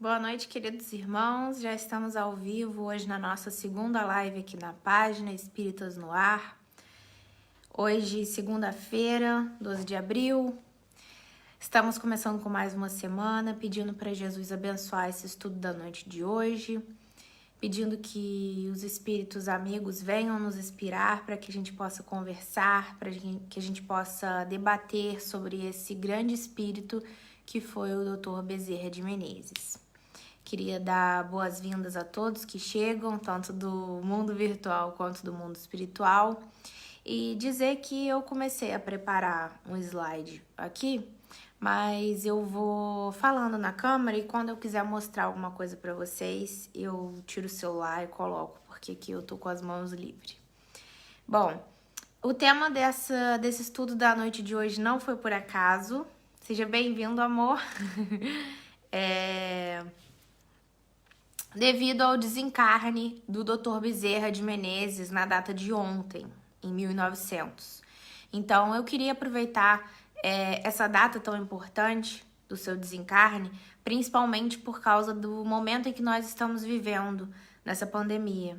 Boa noite, queridos irmãos. Já estamos ao vivo hoje na nossa segunda live aqui na página Espíritas no Ar. Hoje, segunda-feira, 12 de abril. Estamos começando com mais uma semana, pedindo para Jesus abençoar esse estudo da noite de hoje, pedindo que os espíritos amigos venham nos inspirar para que a gente possa conversar, para que a gente possa debater sobre esse grande espírito que foi o Dr. Bezerra de Menezes. Queria dar boas-vindas a todos que chegam, tanto do mundo virtual quanto do mundo espiritual, e dizer que eu comecei a preparar um slide aqui, mas eu vou falando na câmera e quando eu quiser mostrar alguma coisa para vocês, eu tiro o celular e coloco, porque aqui eu tô com as mãos livres. Bom, o tema desse estudo da noite de hoje não foi por acaso. Seja bem-vindo, amor. Devido ao desencarne do Dr. Bezerra de Menezes na data de ontem, em 1900. Então, eu queria aproveitar essa data tão importante do seu desencarne, principalmente por causa do momento em que nós estamos vivendo nessa pandemia.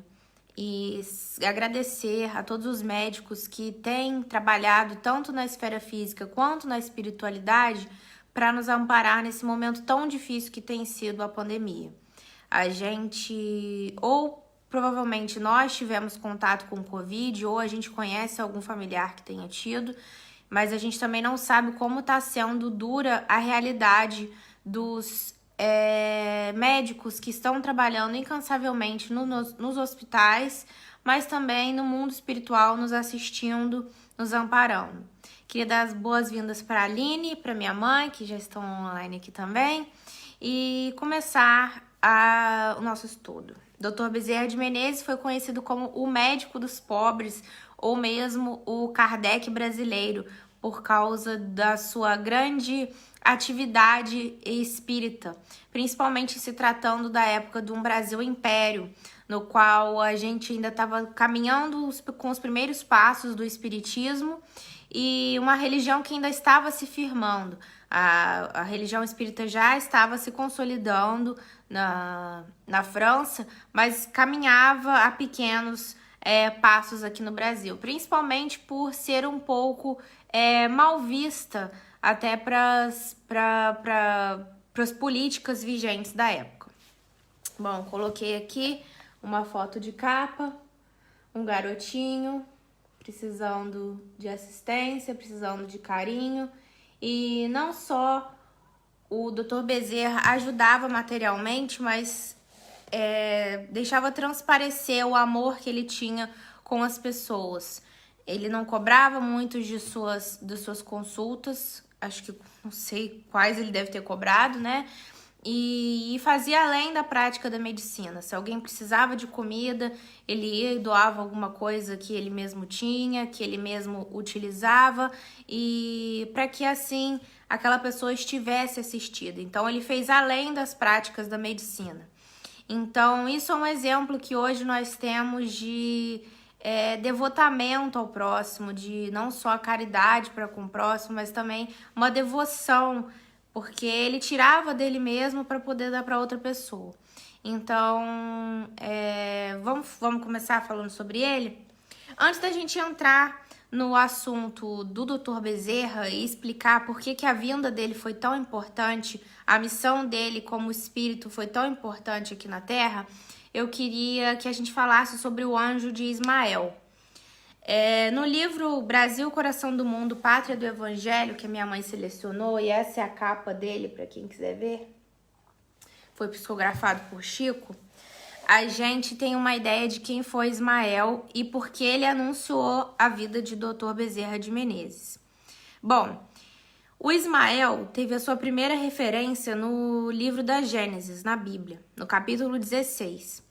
E agradecer a todos os médicos que têm trabalhado tanto na esfera física quanto na espiritualidade para nos amparar nesse momento tão difícil que tem sido a pandemia. A gente, ou provavelmente nós tivemos contato com o Covid, ou a gente conhece algum familiar que tenha tido, mas a gente também não sabe como está sendo dura a realidade dos médicos que estão trabalhando incansavelmente nos hospitais, mas também no mundo espiritual, nos assistindo, nos amparando. Queria dar as boas-vindas para a Aline, para minha mãe, que já estão online aqui também, e começar o nosso estudo. Dr. Bezerra de Menezes foi conhecido como o médico dos pobres, ou mesmo o Kardec brasileiro, por causa da sua grande atividade espírita, principalmente se tratando da época de um Brasil Império, no qual a gente ainda estava caminhando com os primeiros passos do espiritismo e uma religião que ainda estava se firmando. A religião espírita já estava se consolidando na França, mas caminhava a pequenos passos aqui no Brasil, principalmente por ser um pouco mal vista até para as políticas vigentes da época. Bom, coloquei aqui uma foto de capa, um garotinho precisando de assistência, precisando de carinho. E não só o Dr. Bezerra ajudava materialmente, mas deixava transparecer o amor que ele tinha com as pessoas. Ele não cobrava muito de suas consultas, acho que não sei quais ele deve ter cobrado, né? E fazia além da prática da medicina. Se alguém precisava de comida, ele ia e doava alguma coisa que ele mesmo tinha, que ele mesmo utilizava, e para que assim aquela pessoa estivesse assistida. Então ele fez além das práticas da medicina. Então isso é um exemplo que hoje nós temos de devotamento ao próximo, de não só a caridade para com o próximo, mas também uma devoção, porque ele tirava dele mesmo para poder dar para outra pessoa. Então, vamos começar falando sobre ele? Antes da gente entrar no assunto do Dr. Bezerra e explicar por que a vinda dele foi tão importante, a missão dele como espírito foi tão importante aqui na Terra, eu queria que a gente falasse sobre o anjo de Ismael. No livro Brasil, Coração do Mundo, Pátria do Evangelho, que a minha mãe selecionou, e essa é a capa dele, para quem quiser ver, foi psicografado por Chico, a gente tem uma ideia de quem foi Ismael e por que ele anunciou a vida de Dr. Bezerra de Menezes. Bom, o Ismael teve a sua primeira referência no livro da Gênesis, na Bíblia, no capítulo 16.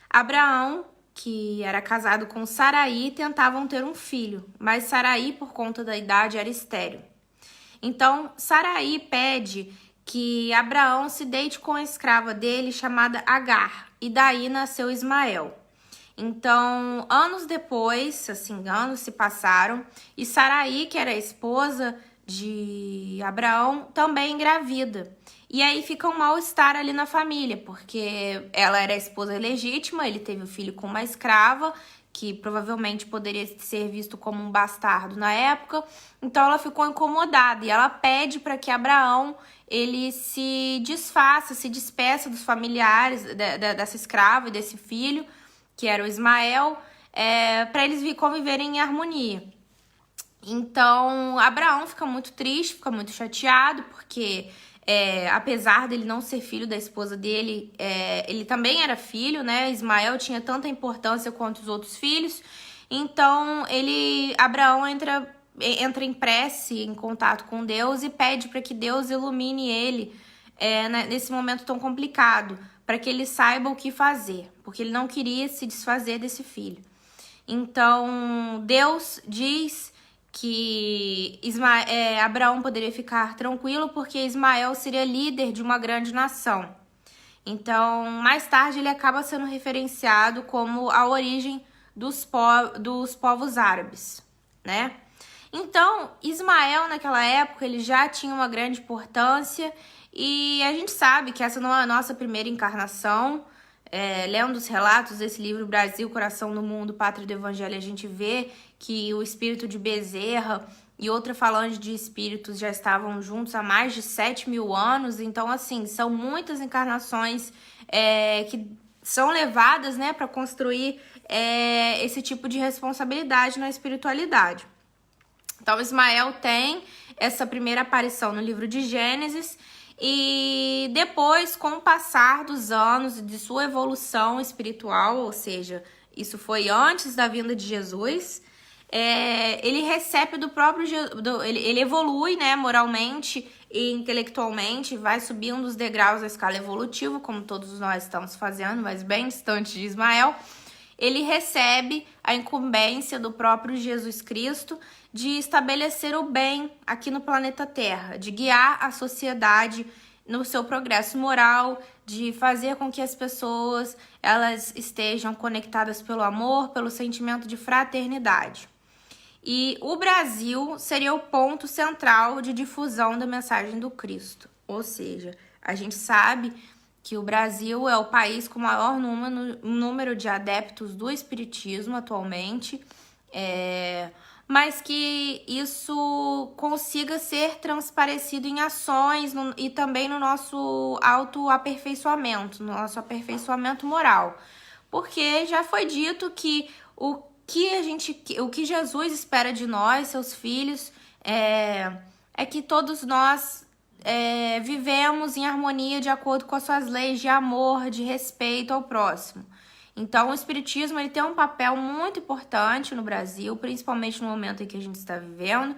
Abraão, que era casado com Saraí, tentavam ter um filho, mas Saraí, por conta da idade, era estéril. Então, Saraí pede que Abraão se deite com a escrava dele, chamada Agar, e daí nasceu Ismael. Então, anos depois, anos se passaram, e Saraí, que era a esposa de Abraão, também engravida. E aí fica um mal-estar ali na família, porque ela era a esposa legítima, ele teve o filho com uma escrava, que provavelmente poderia ser visto como um bastardo na época. Então ela ficou incomodada e ela pede para que Abraão ele se desfaça, se despeça dos familiares dessa escrava e desse filho, que era o Ismael, para eles conviverem em harmonia. Então Abraão fica muito triste, fica muito chateado, porque apesar dele não ser filho da esposa dele, ele também era filho, né? Ismael tinha tanta importância quanto os outros filhos. Então Abraão entra em prece, em contato com Deus, e pede para que Deus ilumine ele nesse momento tão complicado, para que ele saiba o que fazer, porque ele não queria se desfazer desse filho. Então Deus diz que Abraão poderia ficar tranquilo porque Ismael seria líder de uma grande nação. Então, mais tarde, ele acaba sendo referenciado como a origem dos povos árabes, né? Então, Ismael, naquela época, ele já tinha uma grande importância e a gente sabe que essa não é a nossa primeira encarnação. Lendo os relatos desse livro Brasil, Coração do Mundo, Pátria do Evangelho, a gente vê que o espírito de Bezerra e outra falange de espíritos já estavam juntos há mais de 7.000 anos. Então, assim, são muitas encarnações que são levadas, né, para construir esse tipo de responsabilidade na espiritualidade. Então, Ismael tem essa primeira aparição no livro de Gênesis. E depois, com o passar dos anos e de sua evolução espiritual, ou seja, isso foi antes da vinda de Jesus, ele recebe do próprio Jesus, ele evolui, né, moralmente e intelectualmente, vai subindo os degraus da escala evolutiva, como todos nós estamos fazendo, mas bem distante de Ismael. Ele recebe a incumbência do próprio Jesus Cristo de estabelecer o bem aqui no planeta Terra, de guiar a sociedade no seu progresso moral, de fazer com que as pessoas elas estejam conectadas pelo amor, pelo sentimento de fraternidade. E o Brasil seria o ponto central de difusão da mensagem do Cristo. Ou seja, a gente sabe que o Brasil é o país com o maior número de adeptos do espiritismo atualmente, mas que isso consiga ser transparecido em ações e também no nosso autoaperfeiçoamento, no nosso aperfeiçoamento moral. Porque já foi dito que o que Jesus espera de nós, seus filhos, é que todos nós vivemos em harmonia de acordo com as suas leis de amor, de respeito ao próximo. Então, o espiritismo ele tem um papel muito importante no Brasil, principalmente no momento em que a gente está vivendo,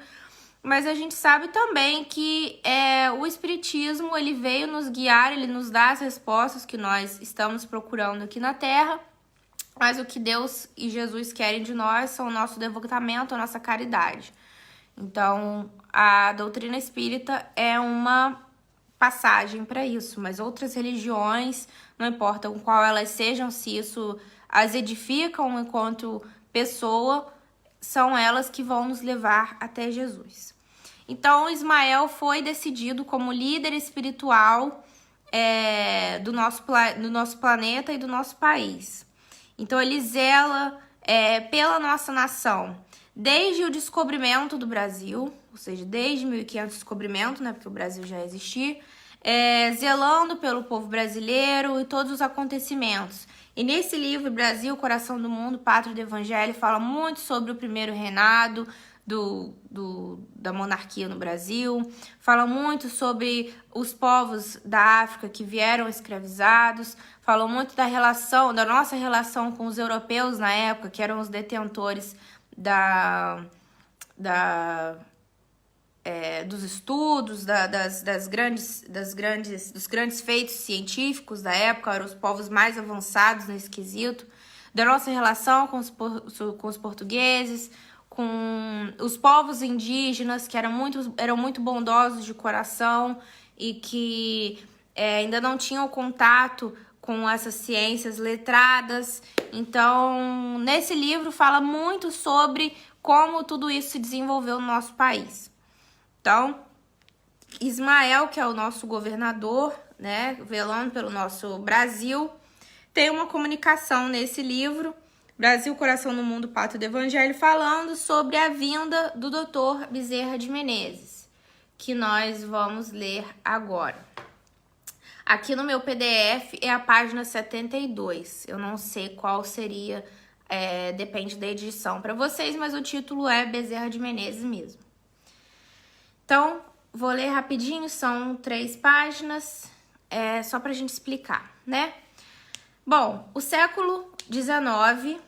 mas a gente sabe também que o espiritismo ele veio nos guiar, ele nos dá as respostas que nós estamos procurando aqui na Terra, mas o que Deus e Jesus querem de nós são o nosso devotamento, a nossa caridade. Então, a doutrina espírita é uma passagem para isso, mas outras religiões, não importa com qual elas sejam, se isso as edificam enquanto pessoa, são elas que vão nos levar até Jesus. Então, Ismael foi decidido como líder espiritual do nosso planeta e do nosso país. Então, ele zela pela nossa nação, desde o descobrimento do Brasil, ou seja, desde 1500 descobrimento, né, porque o Brasil já existia, zelando pelo povo brasileiro e todos os acontecimentos. E nesse livro, Brasil, Coração do Mundo, Pátria do Evangelho, fala muito sobre o primeiro reinado da monarquia no Brasil, fala muito sobre os povos da África que vieram escravizados, fala muito da nossa relação com os europeus na época, que eram os detentores dos estudos, dos grandes feitos científicos da época, eram os povos mais avançados nesse quesito, da nossa relação com os portugueses, com os povos indígenas, que eram muito bondosos de coração e que ainda não tinham contato com essas ciências letradas. Então, nesse livro fala muito sobre como tudo isso se desenvolveu no nosso país. Então, Ismael, que é o nosso governador, né, velando pelo nosso Brasil, tem uma comunicação nesse livro, Brasil, Coração do Mundo, Pátria do Evangelho, falando sobre a vinda do Dr. Bezerra de Menezes, que nós vamos ler agora. Aqui no meu PDF é a página 72. Eu não sei qual seria, depende da edição para vocês, mas o título é Bezerra de Menezes mesmo. Então, vou ler rapidinho, são 3 páginas, só para a gente explicar, né? Bom, o século XIX,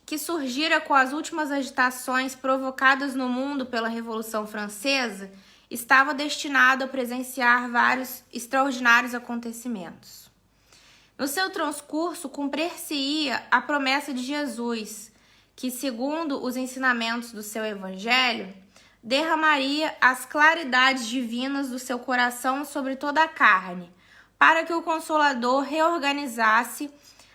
que surgira com as últimas agitações provocadas no mundo pela Revolução Francesa, estava destinado a presenciar vários extraordinários acontecimentos. No seu transcurso, cumprir-se-ia a promessa de Jesus, que, segundo os ensinamentos do seu evangelho, derramaria as claridades divinas do seu coração sobre toda a carne, para que o Consolador reorganizasse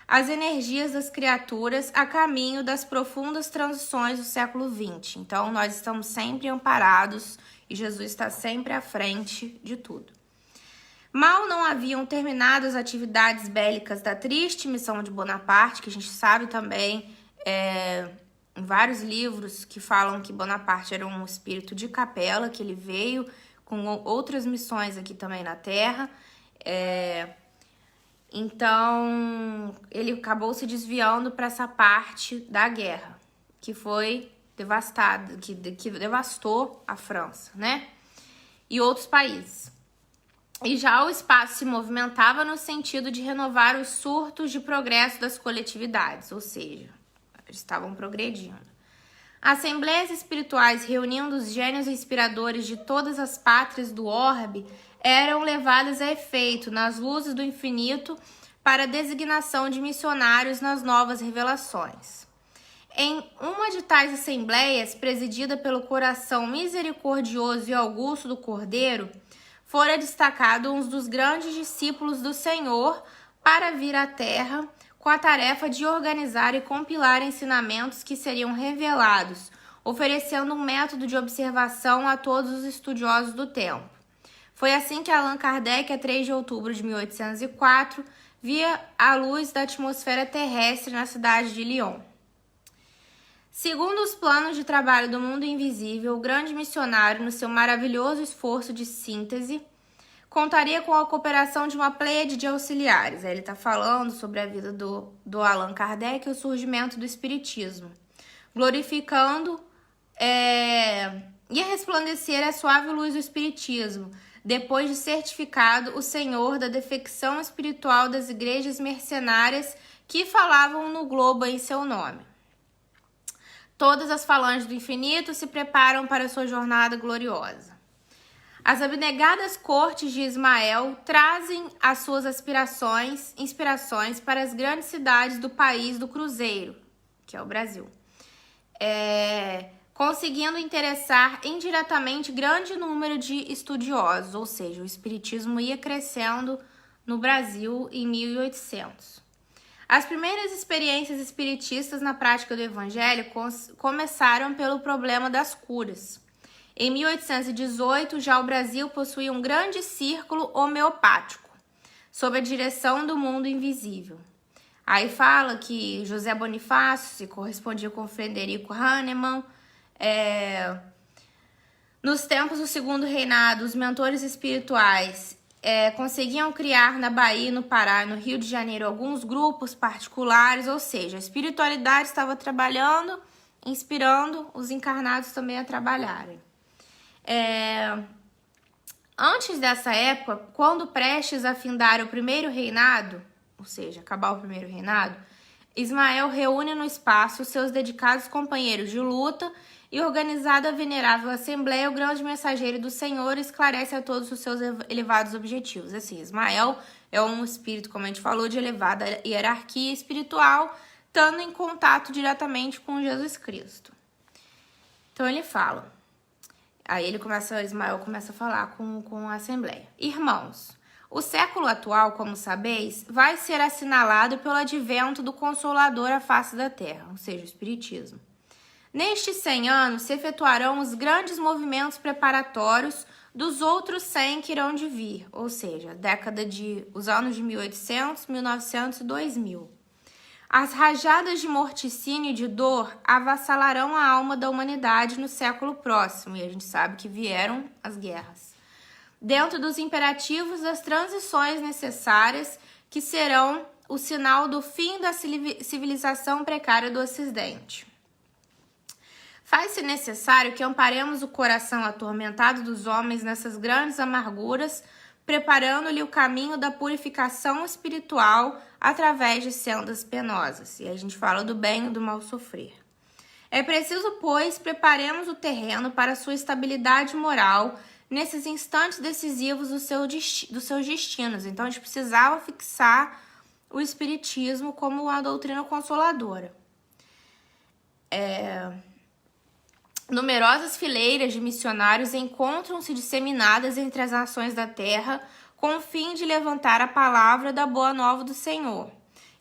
as energias das criaturas a caminho das profundas transições do século XX. Então, nós estamos sempre amparados e Jesus está sempre à frente de tudo. Mal não haviam terminado as atividades bélicas da triste missão de Bonaparte, que a gente sabe também em vários livros que falam que Bonaparte era um espírito de capela, que ele veio com outras missões aqui também na Terra. Então, ele acabou se desviando para essa parte da guerra, que foi devastada, que devastou a França, né? E outros países. E já o espaço se movimentava no sentido de renovar os surtos de progresso das coletividades, ou seja, eles estavam progredindo. Assembleias espirituais reunindo os gênios inspiradores de todas as pátrias do orbe eram levadas a efeito nas luzes do infinito para a designação de missionários nas novas revelações. Em uma de tais assembleias, presidida pelo coração misericordioso e augusto do Cordeiro, fora destacado um dos grandes discípulos do Senhor para vir à Terra com a tarefa de organizar e compilar ensinamentos que seriam revelados, oferecendo um método de observação a todos os estudiosos do tempo. Foi assim que Allan Kardec, a 3 de outubro de 1804, via a luz da atmosfera terrestre na cidade de Lyon. Segundo os planos de trabalho do mundo invisível, o grande missionário, no seu maravilhoso esforço de síntese, contaria com a cooperação de uma pleiade de auxiliares. Aí ele está falando sobre a vida do Allan Kardec e o surgimento do Espiritismo, glorificando ia resplandecer a suave luz do Espiritismo, depois de certificado o Senhor da defecção espiritual das igrejas mercenárias que falavam no globo em seu nome. Todas as falanges do infinito se preparam para sua jornada gloriosa. As abnegadas cortes de Ismael trazem as suas inspirações para as grandes cidades do país do Cruzeiro, que é o Brasil, conseguindo interessar indiretamente grande número de estudiosos, ou seja, o espiritismo ia crescendo no Brasil em 1800. As primeiras experiências espiritistas na prática do evangelho começaram pelo problema das curas. Em 1818, já o Brasil possuía um grande círculo homeopático, sob a direção do mundo invisível. Aí fala que José Bonifácio se correspondia com Frederico Hahnemann. Nos tempos do Segundo Reinado, os mentores espirituais conseguiam criar na Bahia, no Pará e no Rio de Janeiro alguns grupos particulares, ou seja, a espiritualidade estava trabalhando, inspirando os encarnados também a trabalharem. Antes dessa época, quando prestes a findar o primeiro reinado, ou seja, acabar o primeiro reinado, Ismael reúne no espaço seus dedicados companheiros de luta e, organizada a venerável assembleia, o grande mensageiro do Senhor esclarece a todos os seus elevados objetivos. Assim, Ismael é um espírito, como a gente falou, de elevada hierarquia espiritual, estando em contato diretamente com Jesus Cristo. Então ele fala, aí Ismael começa a falar com a assembleia. Irmãos, o século atual, como sabeis, vai ser assinalado pelo advento do Consolador à face da terra, ou seja, o Espiritismo. Nestes 100 anos se efetuarão os grandes movimentos preparatórios dos outros 100 que irão de vir, ou seja, os anos de 1800, 1900 e 2000. As rajadas de morticínio e de dor avassalarão a alma da humanidade no século próximo, e a gente sabe que vieram as guerras. Dentro dos imperativos das transições necessárias, que serão o sinal do fim da civilização precária do Ocidente. Faz-se necessário que amparemos o coração atormentado dos homens nessas grandes amarguras, preparando-lhe o caminho da purificação espiritual através de sendas penosas. E aí a gente fala do bem e do mal sofrer. É preciso, pois, preparemos o terreno para sua estabilidade moral nesses instantes decisivos dos seus destinos. Então, a gente precisava fixar o espiritismo como uma doutrina consoladora. Numerosas fileiras de missionários encontram-se disseminadas entre as nações da terra com o fim de levantar a palavra da boa nova do Senhor,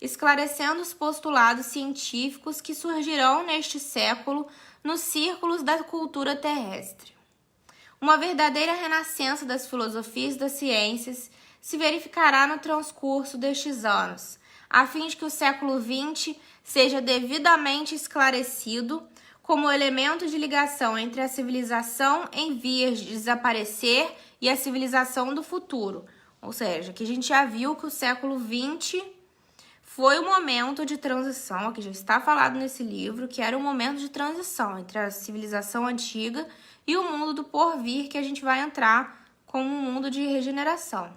esclarecendo os postulados científicos que surgirão neste século nos círculos da cultura terrestre. Uma verdadeira renascença das filosofias e das ciências se verificará no transcurso destes anos, a fim de que o século XX seja devidamente esclarecido como elemento de ligação entre a civilização em vias de desaparecer e a civilização do futuro. Ou seja, que a gente já viu que o século XX foi o momento de transição, que já está falado nesse livro, que era um momento de transição entre a civilização antiga e o mundo do porvir, que a gente vai entrar como um mundo de regeneração.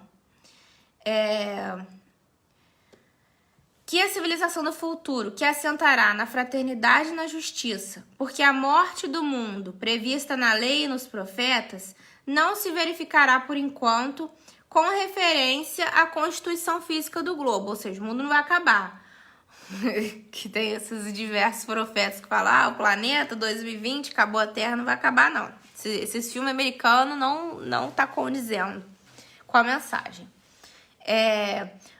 Que a civilização do futuro, que assentará na fraternidade e na justiça, porque a morte do mundo, prevista na lei e nos profetas, não se verificará por enquanto com referência à constituição física do globo, ou seja, o mundo não vai acabar. Que tem esses diversos profetas que falam, o planeta 2020, acabou a Terra, não vai acabar não. Esses filmes americanos não tá condizendo com a mensagem.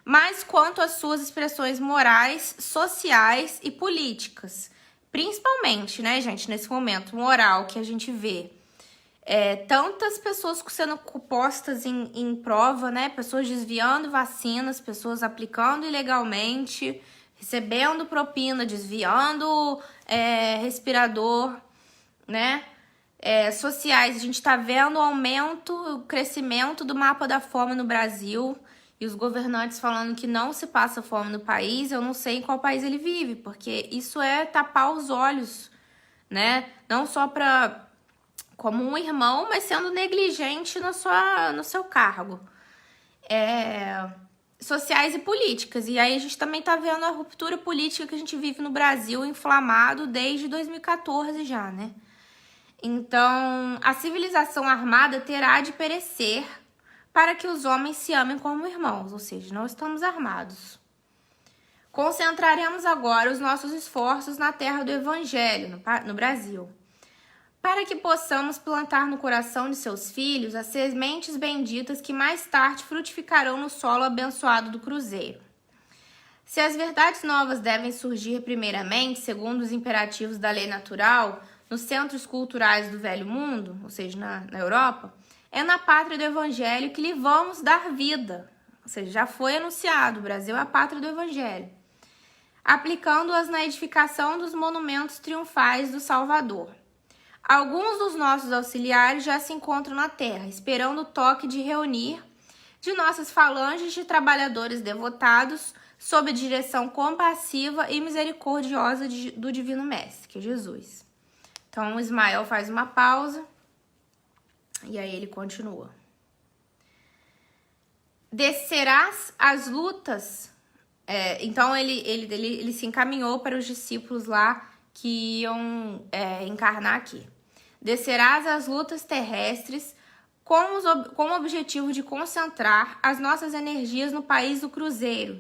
Mas quanto às suas expressões morais, sociais e políticas, principalmente, né, gente, nesse momento moral que a gente vê tantas pessoas sendo postas em prova, né, pessoas desviando vacinas, pessoas aplicando ilegalmente, recebendo propina, desviando respirador, né, sociais. A gente tá vendo o crescimento do mapa da fome no Brasil. E os governantes falando que não se passa fome no país, eu não sei em qual país ele vive, porque isso é tapar os olhos, né? Não só como um irmão, mas sendo negligente no seu cargo. Sociais e políticas. E aí a gente também tá vendo a ruptura política que a gente vive no Brasil, inflamado desde 2014 já, né? Então, a civilização armada terá de perecer para que os homens se amem como irmãos, ou seja, não estamos armados. Concentraremos agora os nossos esforços na terra do Evangelho, no Brasil, para que possamos plantar no coração de seus filhos as sementes benditas que mais tarde frutificarão no solo abençoado do Cruzeiro. Se as verdades novas devem surgir primeiramente, segundo os imperativos da lei natural, nos centros culturais do Velho Mundo, ou seja, na Europa, é na pátria do Evangelho que lhe vamos dar vida. Ou seja, já foi anunciado, o Brasil é a pátria do Evangelho. Aplicando-as na edificação dos monumentos triunfais do Salvador. Alguns dos nossos auxiliares já se encontram na terra, esperando o toque de reunir de nossas falanges de trabalhadores devotados sob a direção compassiva e misericordiosa do Divino Mestre, que é Jesus. Então, o Ismael faz uma pausa. E aí ele continua. Descerás as lutas. Então ele se encaminhou para os discípulos lá que iam encarnar aqui. Descerás as lutas terrestres com o objetivo de concentrar as nossas energias no país do Cruzeiro,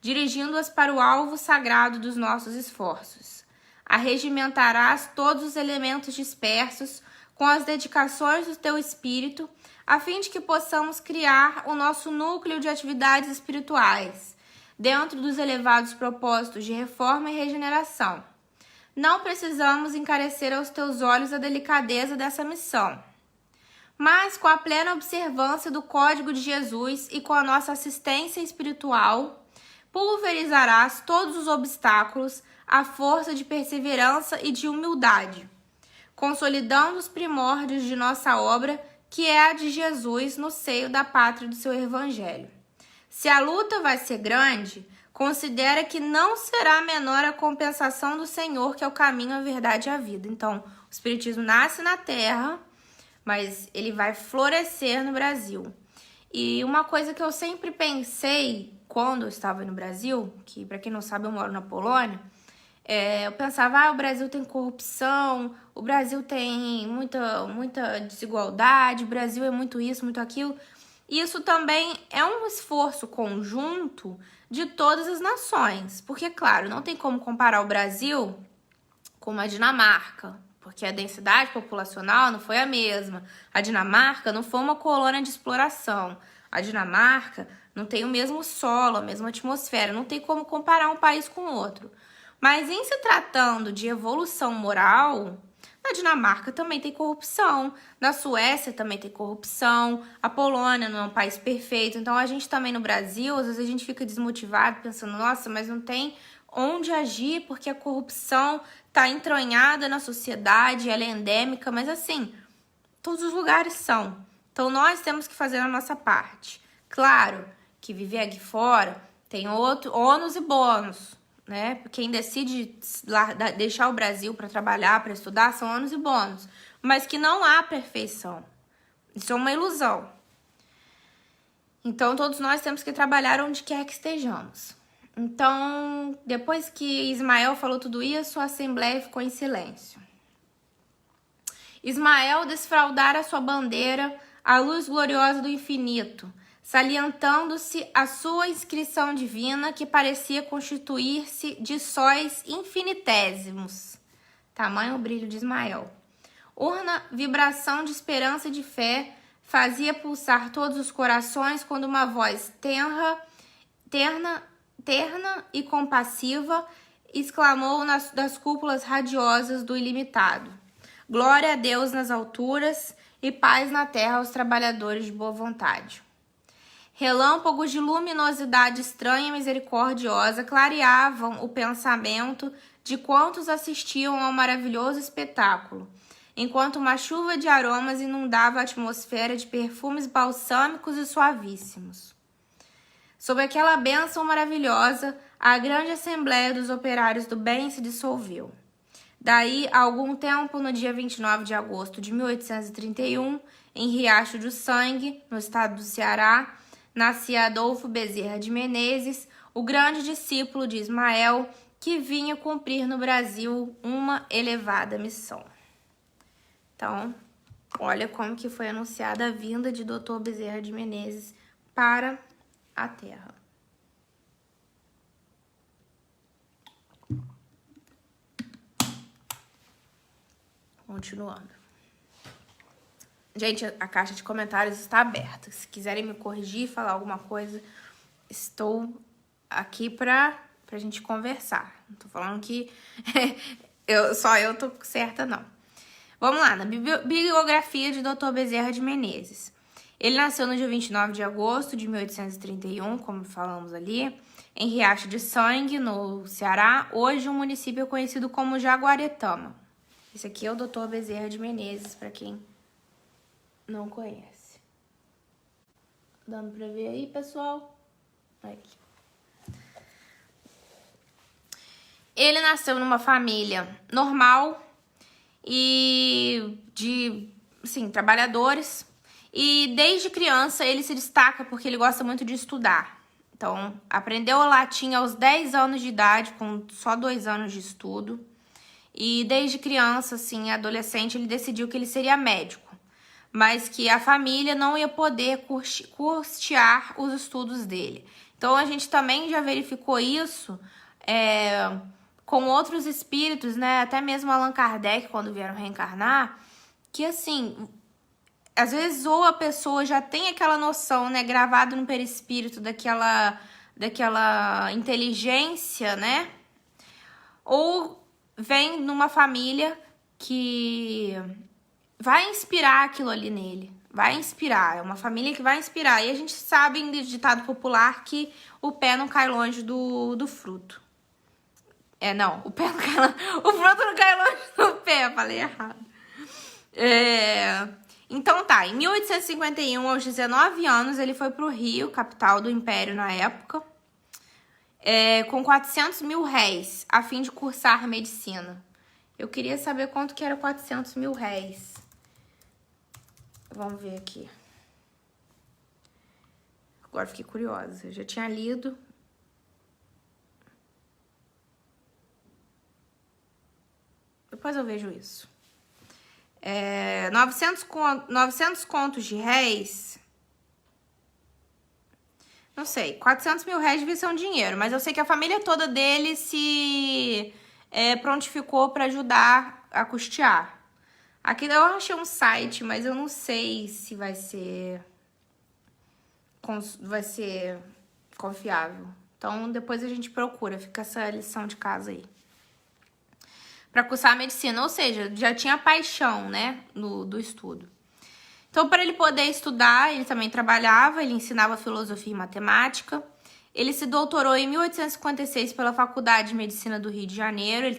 dirigindo-as para o alvo sagrado dos nossos esforços. Arregimentarás todos os elementos dispersos com as dedicações do teu espírito, a fim de que possamos criar o nosso núcleo de atividades espirituais, dentro dos elevados propósitos de reforma e regeneração. não precisamos encarecer aos teus olhos a delicadeza dessa missão. Mas com a plena observância do código de Jesus e com a nossa assistência espiritual, pulverizarás todos os obstáculos à força de perseverança e de humildade, consolidando os primórdios de nossa obra, que é a de Jesus no seio da pátria do seu evangelho. Se a luta vai ser grande, considera que não será menor a compensação do Senhor, que é o caminho, a verdade e a vida. Então, o Espiritismo nasce na Terra, mas ele vai florescer no Brasil. E uma coisa que eu sempre pensei quando eu estava no Brasil, que para quem não sabe eu moro na Polônia, eu pensava, o Brasil tem corrupção, o Brasil tem muita desigualdade, o Brasil é muito isso, muito aquilo. E isso também é um esforço conjunto de todas as nações. Porque, claro, não tem como comparar o Brasil com a Dinamarca, porque a densidade populacional não foi a mesma. A Dinamarca não foi uma colônia de exploração. A Dinamarca não tem o mesmo solo, a mesma atmosfera. Não tem como comparar um país com o outro. Mas em se tratando de evolução moral, na Dinamarca também tem corrupção, na Suécia também tem corrupção, a Polônia não é um país perfeito. Então a gente também no Brasil, às vezes a gente fica desmotivado pensando, nossa, mas não tem onde agir porque a corrupção está entranhada na sociedade, ela é endêmica, mas assim, todos os lugares são. Então nós temos que fazer a nossa parte. Claro que viver aqui fora tem outro ônus e bônus, né? Quem decide deixar o Brasil para trabalhar, para estudar, são ônus e bônus. Mas que não há perfeição. Isso é uma ilusão. Então, todos nós temos que trabalhar onde quer que estejamos. Então, depois que Ismael falou tudo isso, a Assembleia ficou em silêncio. Ismael desfraldara sua bandeira à luz gloriosa do infinito, salientando-se a sua inscrição divina, que parecia constituir-se de sóis infinitésimos. Tamanho o brilho de Ismael. Urna vibração de esperança e de fé fazia pulsar todos os corações quando uma voz terna e compassiva exclamou das cúpulas radiosas do ilimitado: glória a Deus nas alturas e paz na terra aos trabalhadores de boa vontade. Relâmpagos de luminosidade estranha e misericordiosa clareavam o pensamento de quantos assistiam ao maravilhoso espetáculo, enquanto uma chuva de aromas inundava a atmosfera de perfumes balsâmicos e suavíssimos. Sob aquela bênção maravilhosa, a grande assembleia dos operários do bem se dissolveu. Daí, a algum tempo, no dia 29 de agosto de 1831, em Riacho do Sangue, no estado do Ceará, nascia Adolfo Bezerra de Menezes, o grande discípulo de Ismael, que vinha cumprir no Brasil uma elevada missão. Então, olha como que foi anunciada a vinda de Dr. Bezerra de Menezes para a Terra. Continuando. Gente, a caixa de comentários está aberta. Se quiserem me corrigir, falar alguma coisa, estou aqui pra gente conversar. Não tô falando que só eu tô certa, não. Vamos lá, na biografia de Dr. Bezerra de Menezes. Ele nasceu no dia 29 de agosto de 1831, como falamos ali, em Riacho de Sangue, no Ceará. Hoje, o município é conhecido como Jaguaretama. Esse aqui é o Dr. Bezerra de Menezes, para quem não conhece. Dando pra ver aí, pessoal? Aqui. Ele nasceu numa família normal e de, sim, trabalhadores. E desde criança ele se destaca porque ele gosta muito de estudar. Então, aprendeu o latim aos 10 anos de idade, com só 2 anos de estudo. E desde criança, assim, adolescente, ele decidiu que ele seria médico, mas que a família não ia poder custear os estudos dele. Então, a gente também já verificou isso com outros espíritos, né? Até mesmo Allan Kardec, quando vieram reencarnar, que, assim, às vezes ou a pessoa já tem aquela noção, né, gravado no perispírito daquela inteligência, né? Ou vem numa família que vai inspirar aquilo ali nele. Vai inspirar, é uma família que vai inspirar. E a gente sabe, em ditado popular, que o pé não cai longe do fruto. Não, o pé não cai longe, o fruto não cai longe do pé, falei errado. Então tá, em 1851, aos 19 anos, ele foi pro Rio, capital do Império na época, com 400 mil réis, a fim de cursar medicina. Eu queria saber quanto que era 400 mil réis. Vamos ver aqui. Agora fiquei curiosa. Eu já tinha lido. Depois eu vejo isso. 900 contos de réis. Não sei. 400 mil réis devia ser um dinheiro. Mas eu sei que a família toda dele se prontificou para ajudar a custear. Aqui eu achei um site, mas eu não sei se vai ser confiável. Então, depois a gente procura. Fica essa lição de casa aí. Para cursar a medicina. Ou seja, já tinha paixão, né? Do estudo. Então, para ele poder estudar, ele também trabalhava. Ele ensinava filosofia e matemática. Ele se doutorou em 1856 pela Faculdade de Medicina do Rio de Janeiro. Ele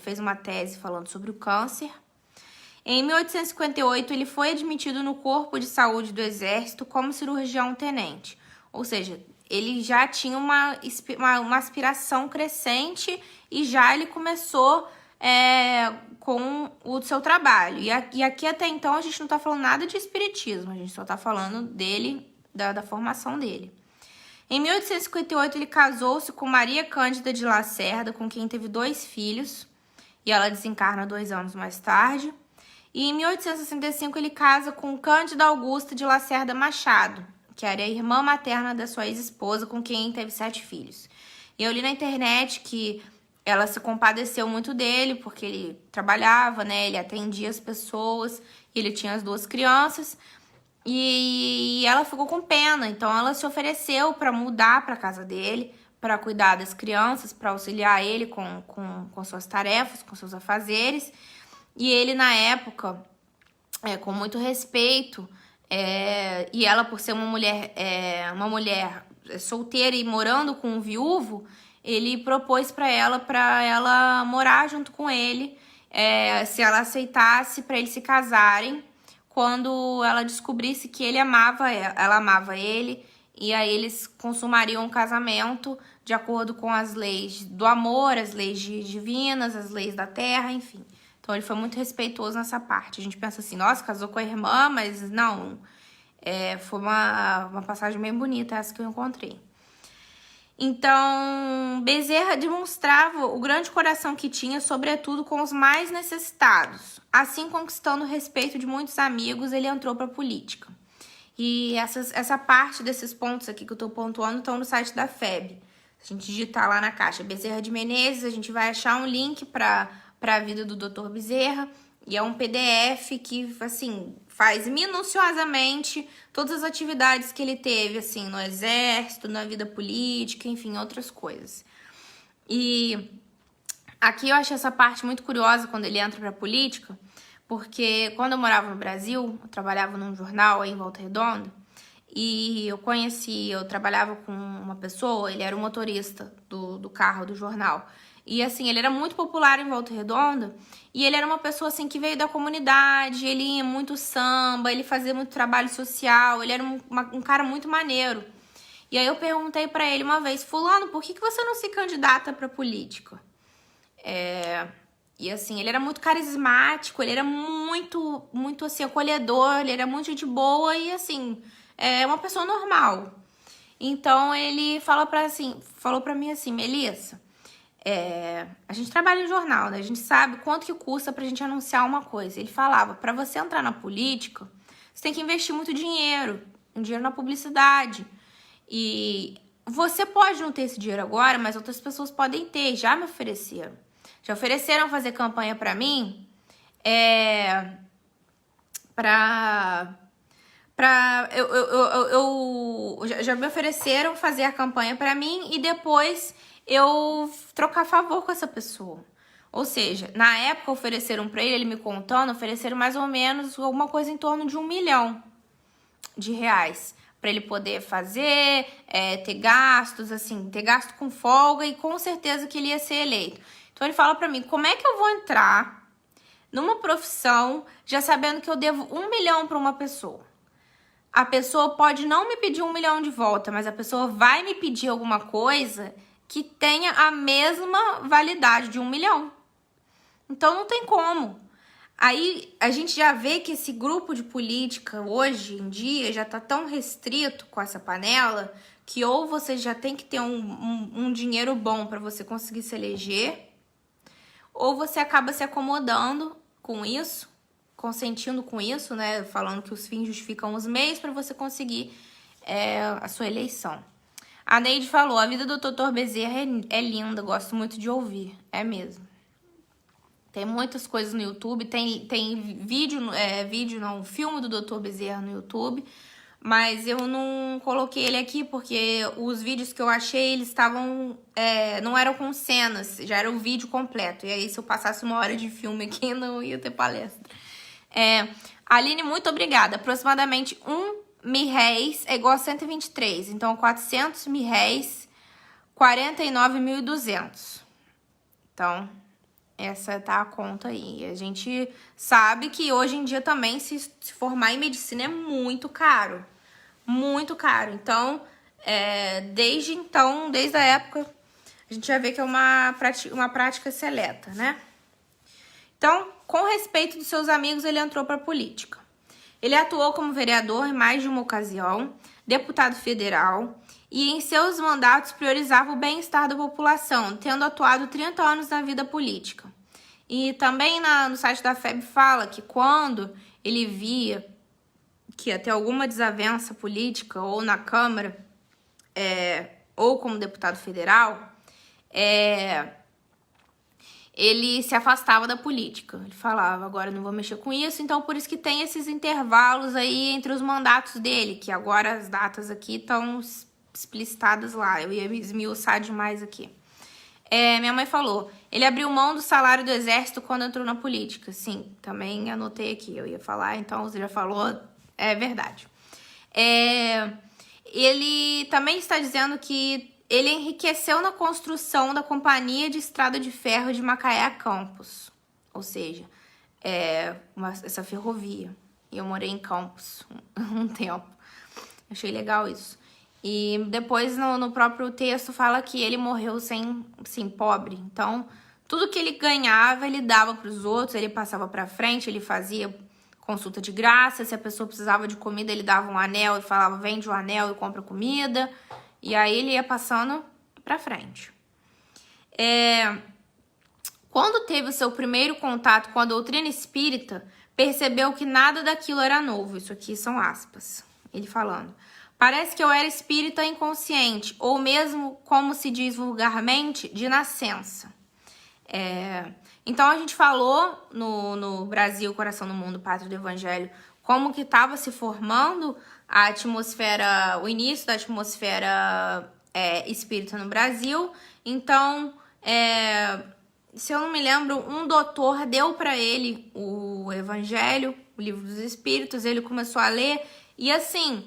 fez uma tese falando sobre o câncer. Em 1858, ele foi admitido no Corpo de Saúde do Exército como cirurgião-tenente. Ou seja, ele já tinha uma aspiração crescente e já ele começou com o seu trabalho. E aqui até então a gente não está falando nada de espiritismo, a gente só está falando dele, da formação dele. Em 1858, ele casou-se com Maria Cândida de Lacerda, com quem teve 2 filhos, e ela desencarna 2 anos mais tarde. E em 1865 ele casa com Cândida Augusta de Lacerda Machado, que era a irmã materna da sua ex-esposa, com quem teve 7 filhos. E eu li na internet que ela se compadeceu muito dele, porque ele trabalhava, né? Ele atendia as pessoas, e ele tinha as 2 crianças, e ela ficou com pena. Então ela se ofereceu para mudar para casa dele, para cuidar das crianças, para auxiliar ele com suas tarefas, com seus afazeres. E ele, na época, com muito respeito, e ela, por ser uma mulher solteira e morando com um viúvo, ele propôs para ela morar junto com ele, se ela aceitasse, para eles se casarem, quando ela descobrisse que ela amava ele, e aí eles consumariam um casamento de acordo com as leis do amor, as leis divinas, as leis da terra, enfim. Então, ele foi muito respeitoso nessa parte. A gente pensa assim, nossa, casou com a irmã, mas não. Foi uma passagem bem bonita essa que eu encontrei. Então, Bezerra demonstrava o grande coração que tinha, sobretudo com os mais necessitados. Assim, conquistando o respeito de muitos amigos, ele entrou para a política. E essa parte desses pontos aqui que eu estou pontuando estão no site da FEB. Se a gente digitar lá na caixa Bezerra de Menezes, a gente vai achar um link para a vida do Dr. Bezerra, e é um PDF que, assim, faz minuciosamente todas as atividades que ele teve, assim, no exército, na vida política, enfim, outras coisas. E aqui eu achei essa parte muito curiosa quando ele entra para a política, porque quando eu morava no Brasil, eu trabalhava num jornal aí em Volta Redonda, e eu trabalhava com uma pessoa, ele era o motorista do carro do jornal. E assim, ele era muito popular em Volta Redonda, e ele era uma pessoa assim que veio da comunidade, ele ia muito samba, ele fazia muito trabalho social, ele era um cara muito maneiro. E aí eu perguntei pra ele uma vez, fulano, por que você não se candidata pra política? E assim, ele era muito carismático, ele era muito assim, acolhedor, ele era muito gente boa e assim, uma pessoa normal. Então ele falou pra mim assim, Melissa, a gente trabalha em jornal, né? A gente sabe quanto que custa pra gente anunciar uma coisa. Ele falava, pra você entrar na política, você tem que investir muito dinheiro na publicidade. E você pode não ter esse dinheiro agora, mas outras pessoas podem ter, já me ofereceram. Já ofereceram fazer campanha pra mim, já me ofereceram fazer a campanha pra mim e depois eu trocar favor com essa pessoa. Ou seja, na época ofereceram para ele me contando, ofereceram mais ou menos alguma coisa em torno de R$1 milhão para ele poder fazer, ter gastos, assim, ter gasto com folga e com certeza que ele ia ser eleito. Então ele fala para mim, como é que eu vou entrar numa profissão já sabendo que eu devo R$1 milhão para uma pessoa? A pessoa pode não me pedir R$1 milhão de volta, mas a pessoa vai me pedir alguma coisa que tenha a mesma validade de R$1 milhão. Então não tem como. Aí a gente já vê que esse grupo de política hoje em dia já tá tão restrito com essa panela que ou você já tem que ter um dinheiro bom para você conseguir se eleger, ou você acaba se acomodando com isso, consentindo com isso, né? Falando que os fins justificam os meios para você conseguir a sua eleição. A Neide falou, a vida do Dr. Bezerra é linda, gosto muito de ouvir. É mesmo. Tem muitas coisas no YouTube, tem filme do Dr. Bezerra no YouTube, mas eu não coloquei ele aqui porque os vídeos que eu achei, eles estavam, não eram com cenas, já era o vídeo completo. E aí, se eu passasse 1 hora de filme aqui, não ia ter palestra. Aline, muito obrigada. Aproximadamente 1 mil-réis é igual a 123. Então, 400 mil-réis, 49.200. Então, essa tá a conta aí. A gente sabe que hoje em dia também se formar em medicina é muito caro. Muito caro. Então, desde a época, a gente já vê que é uma prática seleta, né? Então, com respeito dos seus amigos, ele entrou para a política. Ele atuou como vereador em mais de uma ocasião, deputado federal, e em seus mandatos priorizava o bem-estar da população, tendo atuado 30 anos na vida política. E também no site da FEB fala que quando ele via que ia ter alguma desavença política, ou na Câmara, ou como deputado federal, ele se afastava da política. Ele falava, agora não vou mexer com isso. Então, por isso que tem esses intervalos aí entre os mandatos dele, que agora as datas aqui estão explicitadas lá. Eu ia me esmiuçar demais aqui. Minha mãe falou, ele abriu mão do salário do exército quando entrou na política. Sim, também anotei aqui, eu ia falar, então você já falou, é verdade. Ele também está dizendo que ele enriqueceu na construção da Companhia de Estrada de Ferro de Macaé a Campos. Ou seja, essa ferrovia. E eu morei em Campos um tempo. Achei legal isso. E depois, no próprio texto, fala que ele morreu pobre. Então, tudo que ele ganhava, ele dava para os outros, ele passava para frente, ele fazia consulta de graça. Se a pessoa precisava de comida, ele dava um anel e falava, vende o anel e compra comida. E aí ele ia passando pra frente. Quando teve o seu primeiro contato com a doutrina espírita, percebeu que nada daquilo era novo. Isso aqui são aspas. Ele falando. Parece que eu era espírita inconsciente, ou mesmo, como se diz vulgarmente, de nascença. Então a gente falou no Brasil, Coração do Mundo, Pátria do Evangelho, como que estava se formando a atmosfera, o início da atmosfera espírita no Brasil. Então, se eu não me lembro, um doutor deu para ele o Evangelho, o Livro dos Espíritos, ele começou a ler e assim,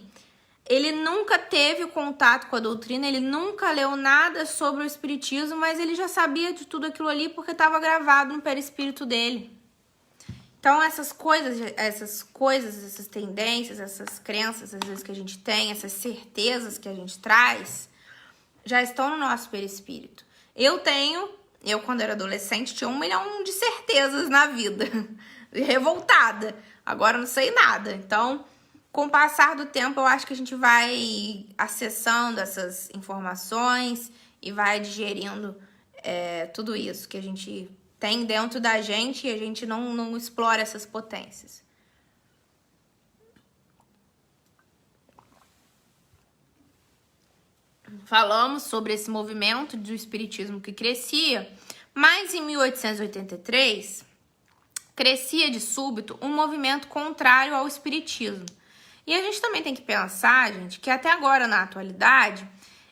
ele nunca teve contato com a doutrina, ele nunca leu nada sobre o espiritismo, mas ele já sabia de tudo aquilo ali porque estava gravado no perispírito dele. Então, essas tendências, essas crenças, às vezes, que a gente tem, essas certezas que a gente traz, já estão no nosso perispírito. Eu, quando era adolescente, tinha 1 milhão de certezas na vida. Revoltada. Agora não sei nada. Então, com o passar do tempo, eu acho que a gente vai acessando essas informações e vai digerindo tudo isso que a gente tem dentro da gente e a gente não explora essas potências. Falamos sobre esse movimento do espiritismo que crescia, mas em 1883 crescia de súbito um movimento contrário ao espiritismo. E a gente também tem que pensar, gente, que até agora, na atualidade,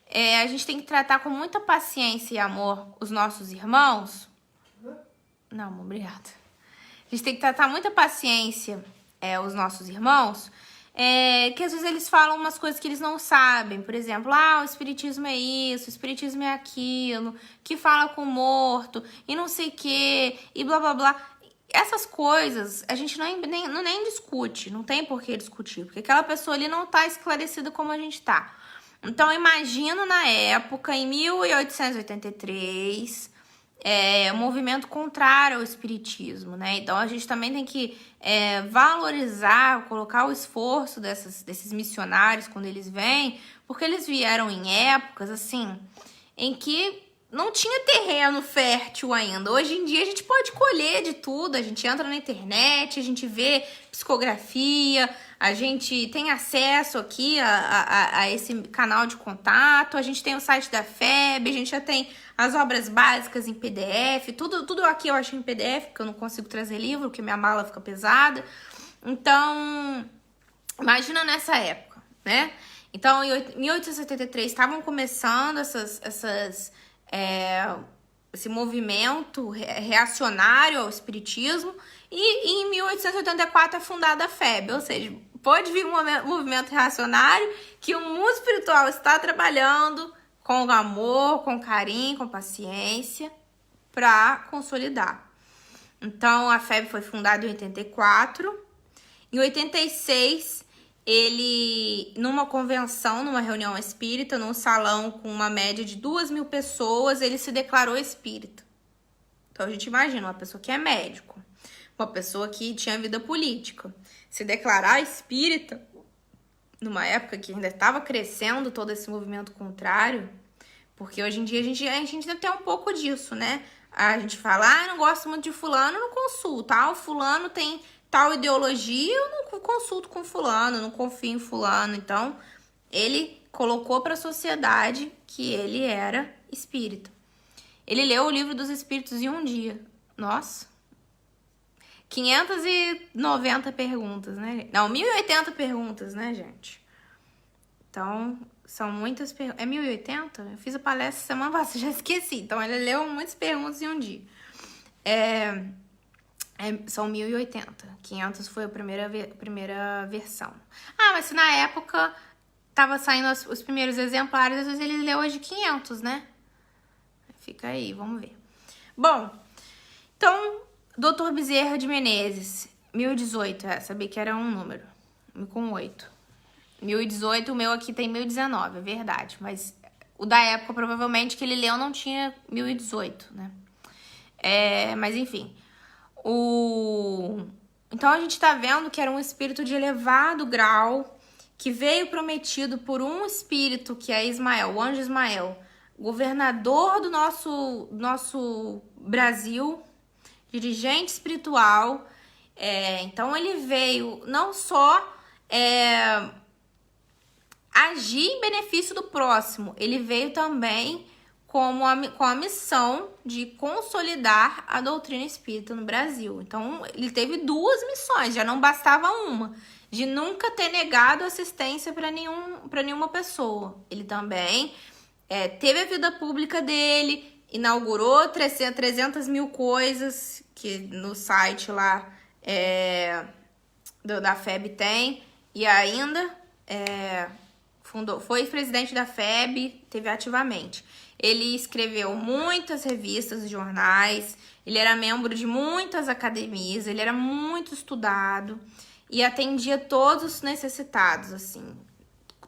a gente tem que tratar com muita paciência e amor os nossos irmãos, Não, obrigada. A gente tem que tratar muita paciência os nossos irmãos, que às vezes eles falam umas coisas que eles não sabem. Por exemplo, o espiritismo é isso, o espiritismo é aquilo, que fala com o morto, e não sei o quê, e blá, blá, blá. Essas coisas a gente nem discute, não tem por que discutir, porque aquela pessoa ali não tá esclarecida como a gente tá. Então, imagino na época, em 1883, um movimento contrário ao espiritismo, né? Então, a gente também tem que valorizar, colocar o esforço desses missionários quando eles vêm, porque eles vieram em épocas, assim, em que não tinha terreno fértil ainda. Hoje em dia a gente pode colher de tudo, a gente entra na internet, a gente vê psicografia, a gente tem acesso aqui a esse canal de contato, a gente tem o site da FEB, a gente já tem as obras básicas em PDF, tudo aqui eu acho em PDF, porque eu não consigo trazer livro, porque minha mala fica pesada. Então, imagina nessa época, né? Então, em 1873 estavam começando esse movimento reacionário ao espiritismo, e em 1884 é fundada a FEB, ou seja, pode vir um movimento reacionário que o mundo espiritual está trabalhando com amor, com carinho, com paciência, para consolidar. Então, a FEB foi fundada em 84. Em 86, ele, numa convenção, numa reunião espírita, num salão com uma média de 2.000 pessoas, ele se declarou espírita. Então, a gente imagina uma pessoa que é médico, uma pessoa que tinha vida política, se declarar espírita, numa época que ainda estava crescendo todo esse movimento contrário, porque hoje em dia a gente ainda tem um pouco disso, né? A gente fala, eu não gosto muito de fulano, eu não consulto. O fulano tem tal ideologia, eu não consulto com fulano, eu não confio em fulano. Então, ele colocou para a sociedade que ele era espírita. Ele leu o Livro dos Espíritos em um dia. Nossa! 590 perguntas, né? Não, 1080 perguntas, né, gente? Então, são muitas perguntas. É 1080? Eu fiz a palestra semana passada, já esqueci. Então, ele leu muitas perguntas em um dia. São 1080. 500 foi a primeira versão. Mas se na época tava saindo os primeiros exemplares, às vezes ele leu hoje 500, né? Fica aí, vamos ver. Bom, então, Dr. Bezerra de Menezes, 1018, sabia que era um número, com 8. 1018, o meu aqui tem 1019, é verdade, mas o da época, provavelmente, que ele leu não tinha 1018, né? Mas, enfim. Então, a gente tá vendo que era um espírito de elevado grau, que veio prometido por um espírito, que é Ismael, o anjo Ismael, governador do nosso Brasil, dirigente espiritual. Então, ele veio não só agir em benefício do próximo, ele veio também com a missão de consolidar a doutrina espírita no Brasil. Então, ele teve 2 missões, já não bastava uma, de nunca ter negado assistência para nenhuma pessoa. Ele também teve a vida pública dele, inaugurou 300 mil coisas, que no site lá da FEB tem, e ainda foi presidente da FEB, teve ativamente. Ele escreveu muitas revistas e jornais, ele era membro de muitas academias, ele era muito estudado e atendia todos os necessitados, assim.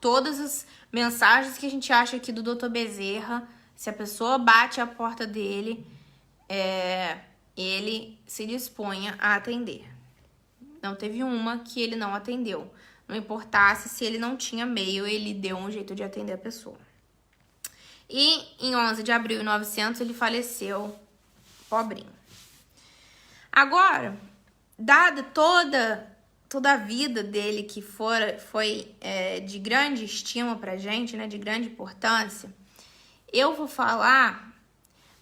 Todas as mensagens que a gente acha aqui do Dr. Bezerra, se a pessoa bate a porta dele, ele se dispunha a atender. Não teve uma que ele não atendeu. Não importasse se ele não tinha meio, ele deu um jeito de atender a pessoa. E em 11 de abril de 1900 ele faleceu, pobrinho. Agora, dada toda a vida dele, que foi de grande estima pra gente, né, de grande importância, eu vou falar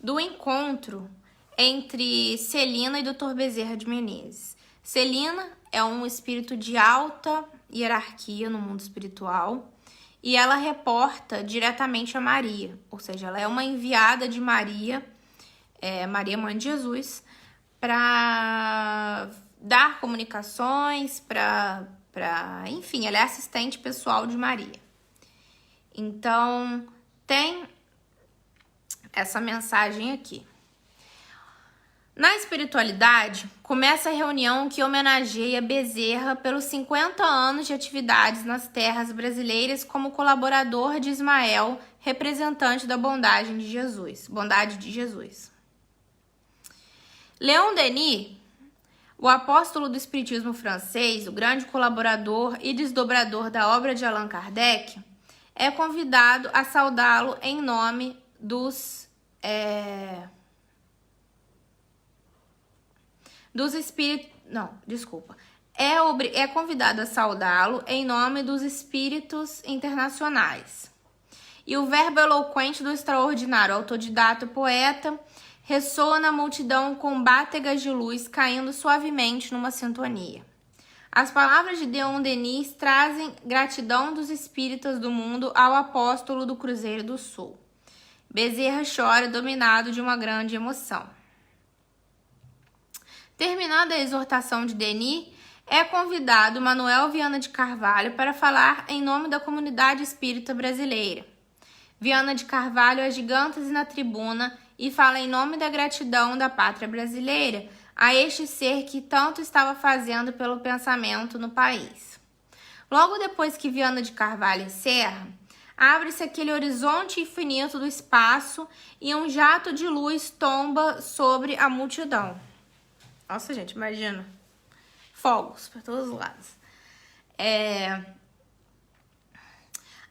do encontro entre Celina e Dr. Bezerra de Menezes. Celina é um espírito de alta hierarquia no mundo espiritual, e ela reporta diretamente a Maria, ou seja, ela é uma enviada de Maria, Maria, mãe de Jesus, para dar comunicações, enfim, ela é assistente pessoal de Maria. Então, tem essa mensagem aqui. Na espiritualidade, começa a reunião que homenageia Bezerra pelos 50 anos de atividades nas terras brasileiras como colaborador de Ismael, representante da bondade de Jesus. Leon Denis, o apóstolo do espiritismo francês, o grande colaborador e desdobrador da obra de Allan Kardec, é convidado a saudá-lo em nome dos espíritos... Não, desculpa. É convidado a saudá-lo em nome dos espíritos internacionais. E o verbo eloquente do extraordinário autodidata poeta ressoa na multidão com bátegas de luz caindo suavemente numa sintonia. As palavras de Leon Denis trazem gratidão dos espíritas do mundo ao apóstolo do Cruzeiro do Sul. Bezerra chora, dominado de uma grande emoção. Terminada a exortação de Denis, é convidado Manuel Viana de Carvalho para falar em nome da comunidade espírita brasileira. Viana de Carvalho agiganta-se na tribuna e fala em nome da gratidão da pátria brasileira a este ser que tanto estava fazendo pelo pensamento no país. Logo depois que Viana de Carvalho encerra, abre-se aquele horizonte infinito do espaço e um jato de luz tomba sobre a multidão. Nossa, gente, imagina. Fogos para todos os lados.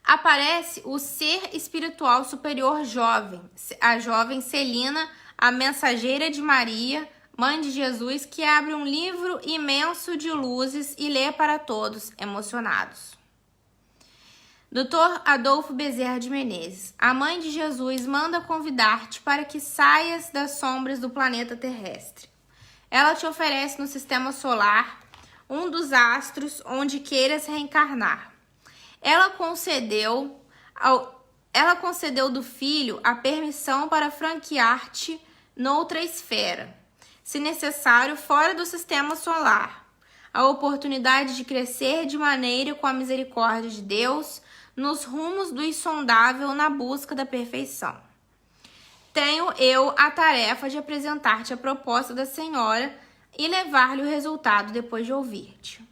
Aparece o ser espiritual superior jovem, a jovem Celina, a mensageira de Maria, mãe de Jesus, que abre um livro imenso de luzes e lê para todos, emocionados. Dr. Adolfo Bezerra de Menezes, a mãe de Jesus manda convidar-te para que saias das sombras do planeta terrestre. Ela te oferece no sistema solar um dos astros onde queiras reencarnar. Ela concedeu do filho a permissão para franquear-te noutra esfera, se necessário fora do sistema solar, a oportunidade de crescer de maneira com a misericórdia de Deus nos rumos do insondável na busca da perfeição. Tenho eu a tarefa de apresentar-te a proposta da senhora e levar-lhe o resultado depois de ouvir-te.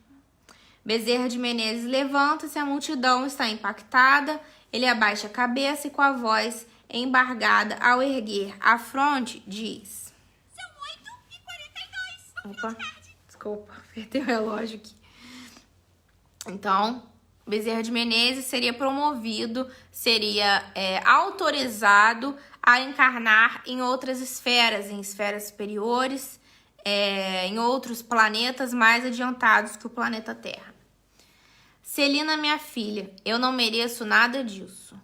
Bezerra de Menezes levanta-se, a multidão está impactada, ele abaixa a cabeça e com a voz embargada ao erguer a fronte diz: São 8h42. Opa, desculpa, apertei o relógio aqui. Então, Bezerra de Menezes seria promovido, seria autorizado a encarnar em outras esferas, em esferas superiores, em outros planetas mais adiantados que o planeta Terra. Celina, minha filha, eu não mereço nada disso.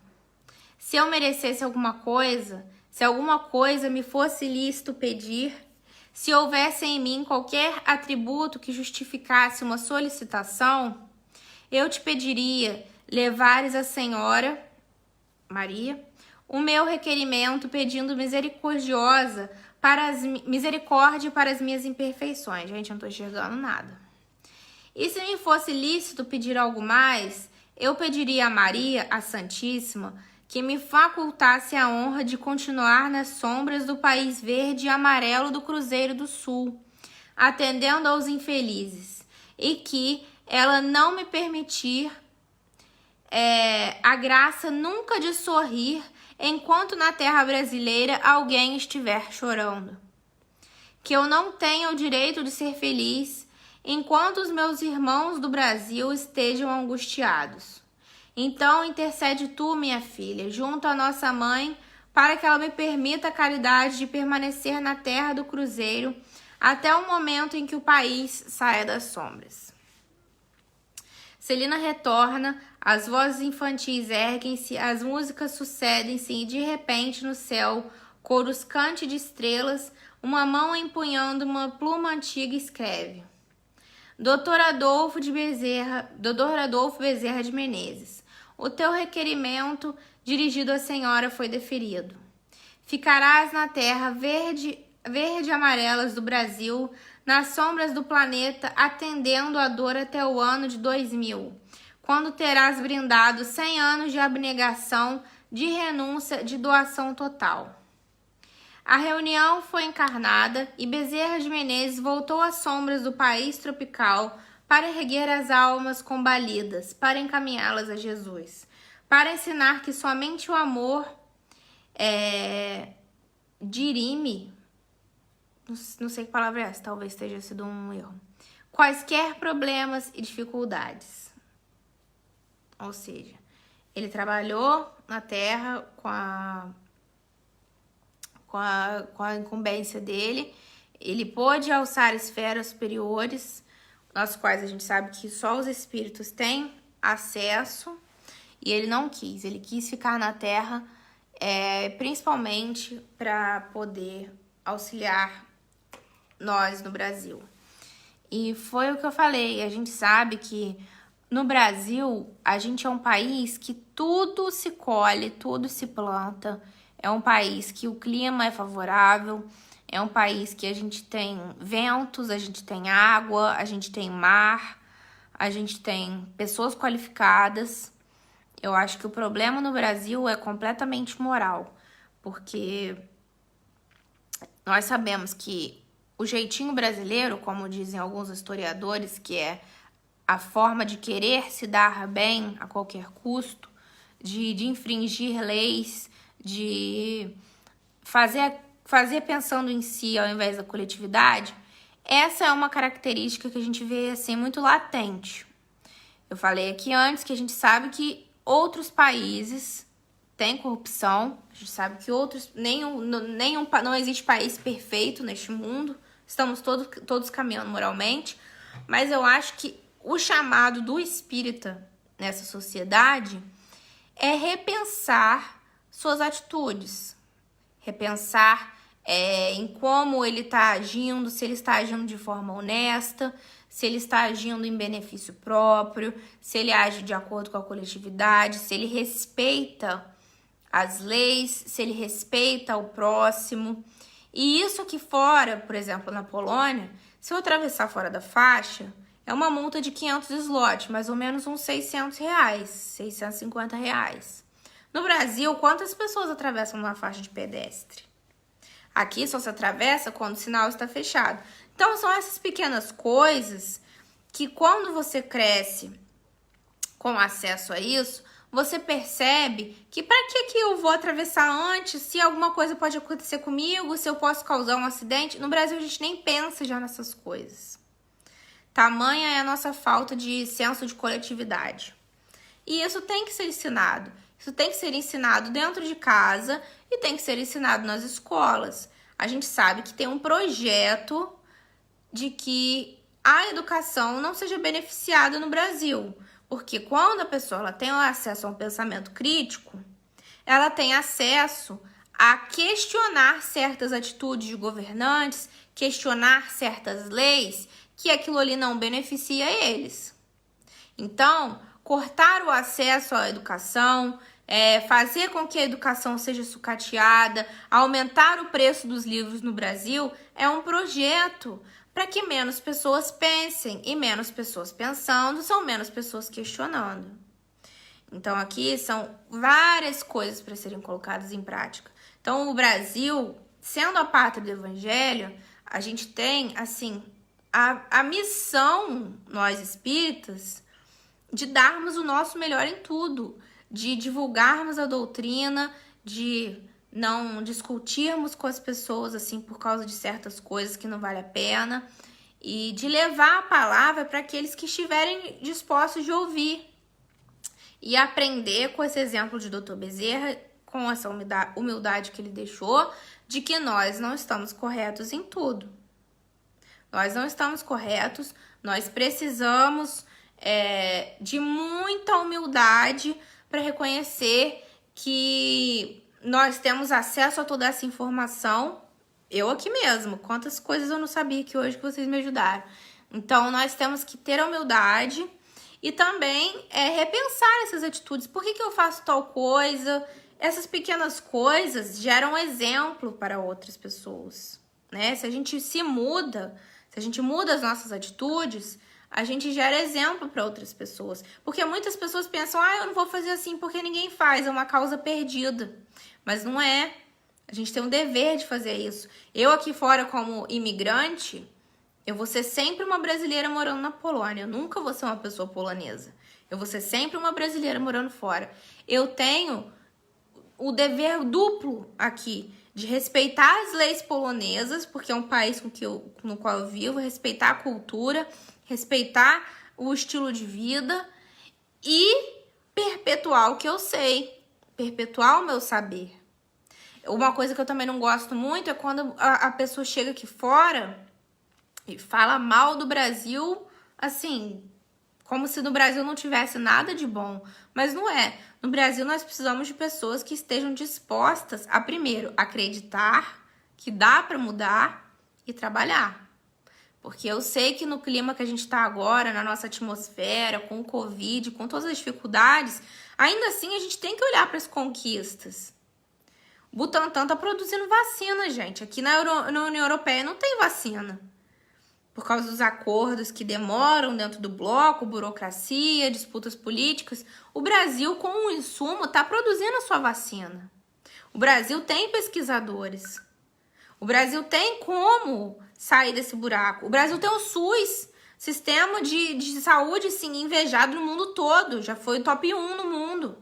Se eu merecesse alguma coisa, se alguma coisa me fosse lícito pedir, se houvesse em mim qualquer atributo que justificasse uma solicitação, eu te pediria levares à Senhora Maria o meu requerimento pedindo misericórdia para as minhas imperfeições. Gente, eu não estou enxergando nada. E se me fosse lícito pedir algo mais, eu pediria a Maria, a Santíssima, que me facultasse a honra de continuar nas sombras do país verde e amarelo do Cruzeiro do Sul, atendendo aos infelizes, e que ela não me permitir a graça nunca de sorrir enquanto na terra brasileira alguém estiver chorando. Que eu não tenha o direito de ser feliz enquanto os meus irmãos do Brasil estejam angustiados. Então intercede tu, minha filha, junto à nossa mãe, para que ela me permita a caridade de permanecer na terra do Cruzeiro até o momento em que o país saia das sombras. Celina retorna, as vozes infantis erguem-se, as músicas sucedem-se e de repente no céu, coros cante de estrelas, uma mão empunhando uma pluma antiga escreve: Dr. Adolfo Bezerra de Menezes, o teu requerimento dirigido à senhora foi deferido. Ficarás na terra verde verde e amarelas do Brasil, nas sombras do planeta, atendendo a dor até o ano de 2000, quando terás brindado 100 anos de abnegação, de renúncia, de doação total. A reunião foi encarnada e Bezerra de Menezes voltou às sombras do país tropical para erguer as almas combalidas, para encaminhá-las a Jesus, para ensinar que somente o amor dirime, não sei que palavra é essa, talvez tenha sido um erro, quaisquer problemas e dificuldades. Ou seja, ele trabalhou na Terra com a incumbência dele, ele pôde alçar esferas superiores, nas quais a gente sabe que só os espíritos têm acesso, e ele não quis, ele quis ficar na Terra, principalmente para poder auxiliar nós no Brasil. E foi o que eu falei, a gente sabe que no Brasil, a gente é um país que tudo se colhe, tudo se planta. É um país que o clima é favorável, é um país que a gente tem ventos, a gente tem água, a gente tem mar, a gente tem pessoas qualificadas. Eu acho que o problema no Brasil é completamente moral, porque nós sabemos que o jeitinho brasileiro, como dizem alguns historiadores, que é a forma de querer se dar bem a qualquer custo, de infringir leis, de fazer pensando em si ao invés da coletividade, essa é uma característica que a gente vê assim muito latente. Eu falei aqui antes que a gente sabe que outros países têm corrupção, a gente sabe que não existe país perfeito neste mundo, estamos todos caminhando moralmente, mas eu acho que o chamado do espírita nessa sociedade é repensar suas atitudes, repensar em como ele está agindo, se ele está agindo de forma honesta, se ele está agindo em benefício próprio, se ele age de acordo com a coletividade, se ele respeita as leis, se ele respeita o próximo. E isso aqui fora, por exemplo, na Polônia, se eu atravessar fora da faixa, é uma multa de 500 zloty, mais ou menos uns 600 reais, 650 reais. No Brasil, quantas pessoas atravessam uma faixa de pedestre? Aqui só se atravessa quando o sinal está fechado. Então, são essas pequenas coisas que quando você cresce com acesso a isso, você percebe que para que eu vou atravessar antes, se alguma coisa pode acontecer comigo, se eu posso causar um acidente. No Brasil, a gente nem pensa já nessas coisas. Tamanha é a nossa falta de senso de coletividade. E isso tem que ser ensinado. Isso tem que ser ensinado dentro de casa e tem que ser ensinado nas escolas. A gente sabe que tem um projeto de que a educação não seja beneficiada no Brasil. Porque quando a pessoa ela tem acesso a um pensamento crítico, ela tem acesso a questionar certas atitudes de governantes, questionar certas leis, que aquilo ali não beneficia eles. Então, cortar o acesso à educação, fazer com que a educação seja sucateada, aumentar o preço dos livros no Brasil, é um projeto para que menos pessoas pensem, e menos pessoas pensando são menos pessoas questionando. Então, aqui são várias coisas para serem colocadas em prática. Então, o Brasil, sendo a pátria do Evangelho, a gente tem, assim, a missão, nós espíritas, de darmos o nosso melhor em tudo, de divulgarmos a doutrina, de não discutirmos com as pessoas assim por causa de certas coisas que não vale a pena, e de levar a palavra para aqueles que estiverem dispostos de ouvir e aprender com esse exemplo de Dr. Bezerra, com essa humildade que ele deixou, de que nós não estamos corretos em tudo. Nós não estamos corretos, nós precisamos de muita humildade para reconhecer que nós temos acesso a toda essa informação. Eu aqui mesmo, quantas coisas eu não sabia que hoje que vocês me ajudaram. Então, nós temos que ter a humildade e também repensar essas atitudes. Por que eu faço tal coisa? Essas pequenas coisas geram exemplo para outras pessoas. né? Se a gente se muda, se a gente muda as nossas atitudes, a gente gera exemplo para outras pessoas. Porque muitas pessoas pensam, eu não vou fazer assim porque ninguém faz, é uma causa perdida. Mas não é. A gente tem um dever de fazer isso. Eu aqui fora, como imigrante, eu vou ser sempre uma brasileira morando na Polônia. Eu nunca vou ser uma pessoa polonesa. Eu vou ser sempre uma brasileira morando fora. Eu tenho o dever duplo aqui de respeitar as leis polonesas, porque é um país no qual eu vivo, respeitar a cultura, respeitar o estilo de vida e perpetuar o que eu sei, perpetuar o meu saber. Uma coisa que eu também não gosto muito é quando a pessoa chega aqui fora e fala mal do Brasil, assim, como se no Brasil não tivesse nada de bom. Mas não é. No Brasil nós precisamos de pessoas que estejam dispostas a, primeiro, acreditar que dá para mudar e trabalhar. Porque eu sei que no clima que a gente está agora, na nossa atmosfera, com o Covid, com todas as dificuldades, ainda assim a gente tem que olhar para as conquistas. O Butantan tá produzindo vacina, gente. Aqui na União Europeia não tem vacina. Por causa dos acordos que demoram dentro do bloco, burocracia, disputas políticas. O Brasil, com o insumo, tá produzindo a sua vacina. O Brasil tem pesquisadores. O Brasil tem como sair desse buraco. O Brasil tem o SUS, sistema de saúde, sim, invejado no mundo todo. Já foi o top 1 no mundo.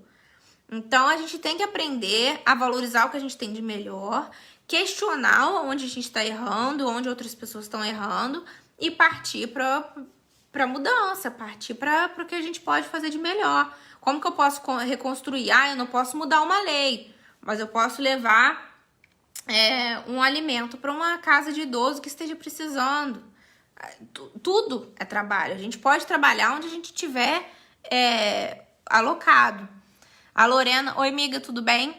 Então, a gente tem que aprender a valorizar o que a gente tem de melhor, questionar onde a gente está errando, onde outras pessoas estão errando e partir para mudança, partir para o que a gente pode fazer de melhor. Como que eu posso reconstruir? Eu não posso mudar uma lei, mas eu posso levar um alimento para uma casa de idoso que esteja precisando. Tudo é trabalho. A gente pode trabalhar onde a gente tiver alocado. A Lorena, oi amiga, tudo bem?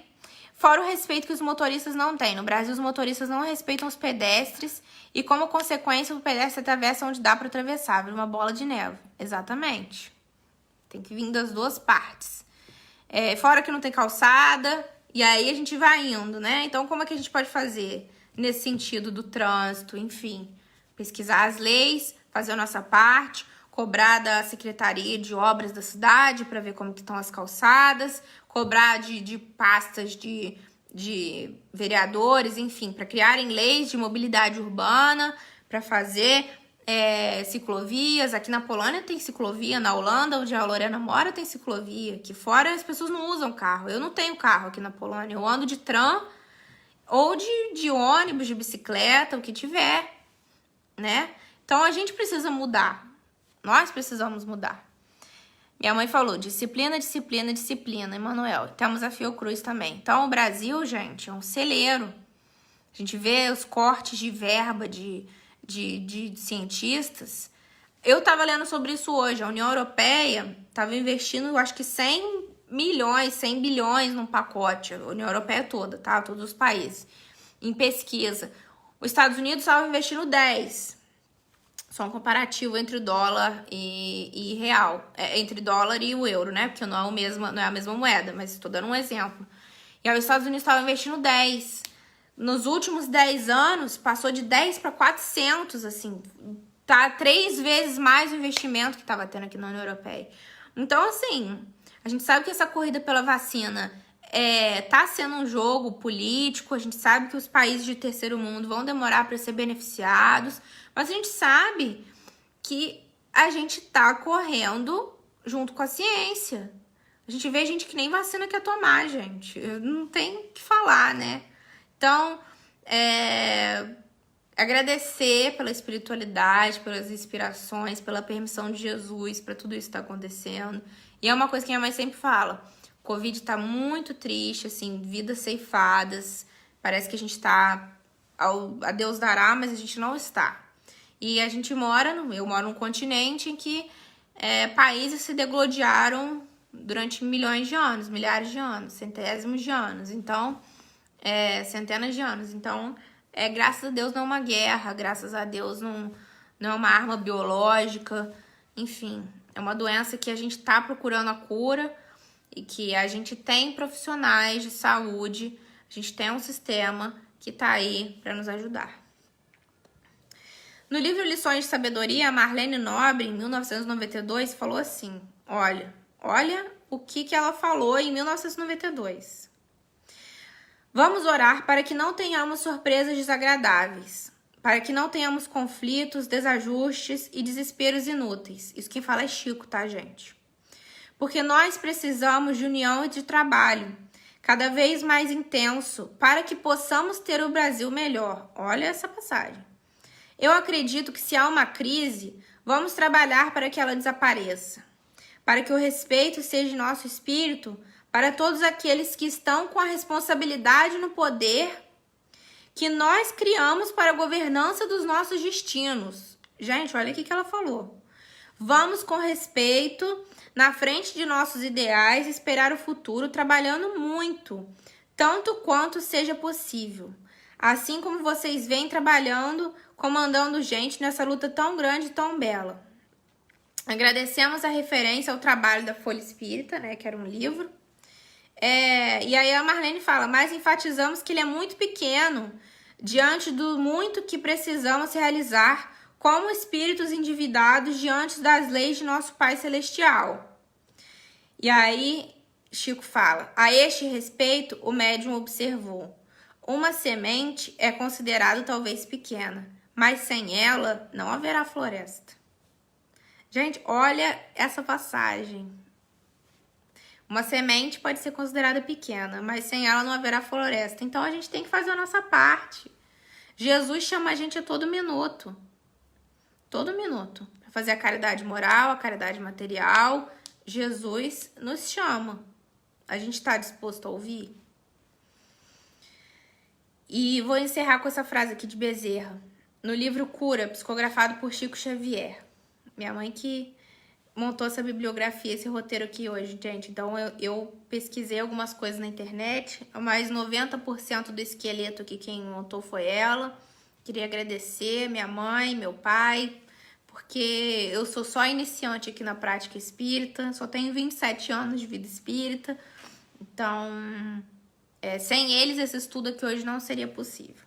Fora o respeito que os motoristas não têm. No Brasil, os motoristas não respeitam os pedestres e, como consequência, o pedestre atravessa onde dá para atravessar, vira uma bola de neve. Exatamente. Tem que vir das duas partes. Fora que não tem calçada, e aí a gente vai indo, né? Então, como é que a gente pode fazer nesse sentido do trânsito? Enfim, pesquisar as leis, fazer a nossa parte, cobrar da Secretaria de Obras da cidade para ver como que estão as calçadas, cobrar de pastas de vereadores, enfim, para criarem leis de mobilidade urbana, para fazer ciclovias. Aqui na Polônia tem ciclovia, na Holanda, onde a Lorena mora, tem ciclovia. Aqui fora as pessoas não usam carro. Eu não tenho carro aqui na Polônia, eu ando de tram ou de ônibus, de bicicleta, o que tiver, né? Então a gente precisa mudar. Nós precisamos mudar. Minha mãe falou, disciplina, disciplina, disciplina, Emanuel. Temos a Fiocruz também. Então, o Brasil, gente, é um celeiro. A gente vê os cortes de verba de cientistas. Eu estava lendo sobre isso hoje. A União Europeia estava investindo, eu acho que 100 milhões, 100 bilhões num pacote. A União Europeia toda, tá? Todos os países. Em pesquisa. Os Estados Unidos estavam investindo 10. Só um comparativo entre o dólar e real. Entre dólar e o euro, né? Porque não é a mesma moeda, mas estou dando um exemplo. E aí os Estados Unidos estavam investindo 10. Nos últimos 10 anos, passou de 10 para 400, assim. Tá 3 vezes mais o investimento que estava tendo aqui na União Europeia. Então, assim, a gente sabe que essa corrida pela vacina tá sendo um jogo político. A gente sabe que os países de terceiro mundo vão demorar para ser beneficiados. Mas a gente sabe que a gente tá correndo junto com a ciência. A gente vê gente que nem vacina quer tomar, gente. Não tem o que falar, né? Então, agradecer pela espiritualidade, pelas inspirações, pela permissão de Jesus, para tudo isso que tá acontecendo. E é uma coisa que minha mãe sempre fala. O Covid tá muito triste, assim, vidas ceifadas. Parece que a gente tá a Deus dará, mas a gente não está. E a gente eu moro num continente em que países se degladiaram durante milhões de anos, milhares de anos, centésimos de anos. Então, centenas de anos. Então, graças a Deus não é uma guerra, graças a Deus não é uma arma biológica. Enfim, é uma doença que a gente tá procurando a cura e que a gente tem profissionais de saúde, a gente tem um sistema que tá aí para nos ajudar. No livro Lições de Sabedoria, a Marlene Nobre, em 1992, falou assim, olha o que ela falou em 1992. Vamos orar para que não tenhamos surpresas desagradáveis, para que não tenhamos conflitos, desajustes e desesperos inúteis. Isso quem fala é Chico, tá, gente? Porque nós precisamos de união e de trabalho, cada vez mais intenso, para que possamos ter o Brasil melhor. Olha essa passagem. Eu acredito que se há uma crise, vamos trabalhar para que ela desapareça, para que o respeito seja nosso espírito para todos aqueles que estão com a responsabilidade no poder que nós criamos para a governança dos nossos destinos. Gente, olha o que ela falou. Vamos com respeito na frente de nossos ideais esperar o futuro, trabalhando muito, tanto quanto seja possível. Assim como vocês vêm trabalhando, comandando gente nessa luta tão grande e tão bela. Agradecemos a referência ao trabalho da Folha Espírita, né, que era um livro. E aí a Marlene fala, mas enfatizamos que ele é muito pequeno diante do muito que precisamos realizar como espíritos endividados diante das leis de nosso Pai Celestial. E aí Chico fala, a este respeito o médium observou, uma semente é considerada talvez pequena, mas sem ela não haverá floresta. Gente, olha essa passagem. Uma semente pode ser considerada pequena, mas sem ela não haverá floresta. Então, a gente tem que fazer a nossa parte. Jesus chama a gente a todo minuto. Todo minuto. Para fazer a caridade moral, a caridade material. Jesus nos chama. A gente está disposto a ouvir? E vou encerrar com essa frase aqui de Bezerra. No livro Cura, psicografado por Chico Xavier. Minha mãe que montou essa bibliografia, esse roteiro aqui hoje, gente. Então, eu pesquisei algumas coisas na internet, mas 90% do esqueleto aqui, quem montou foi ela. Queria agradecer minha mãe, meu pai, porque eu sou só iniciante aqui na prática espírita, só tenho 27 anos de vida espírita. Então, sem eles, esse estudo aqui hoje não seria possível.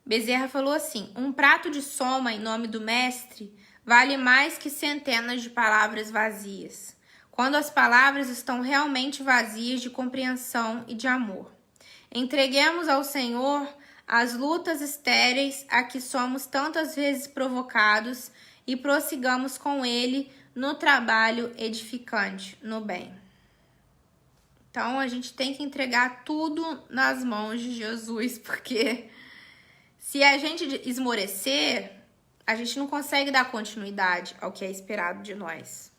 Bezerra falou assim, um prato de soma em nome do mestre vale mais que centenas de palavras vazias, quando as palavras estão realmente vazias de compreensão e de amor. Entreguemos ao Senhor as lutas estéreis a que somos tantas vezes provocados e prossigamos com Ele no trabalho edificante, no bem. Então, a gente tem que entregar tudo nas mãos de Jesus, porque se a gente esmorecer, a gente não consegue dar continuidade ao que é esperado de nós,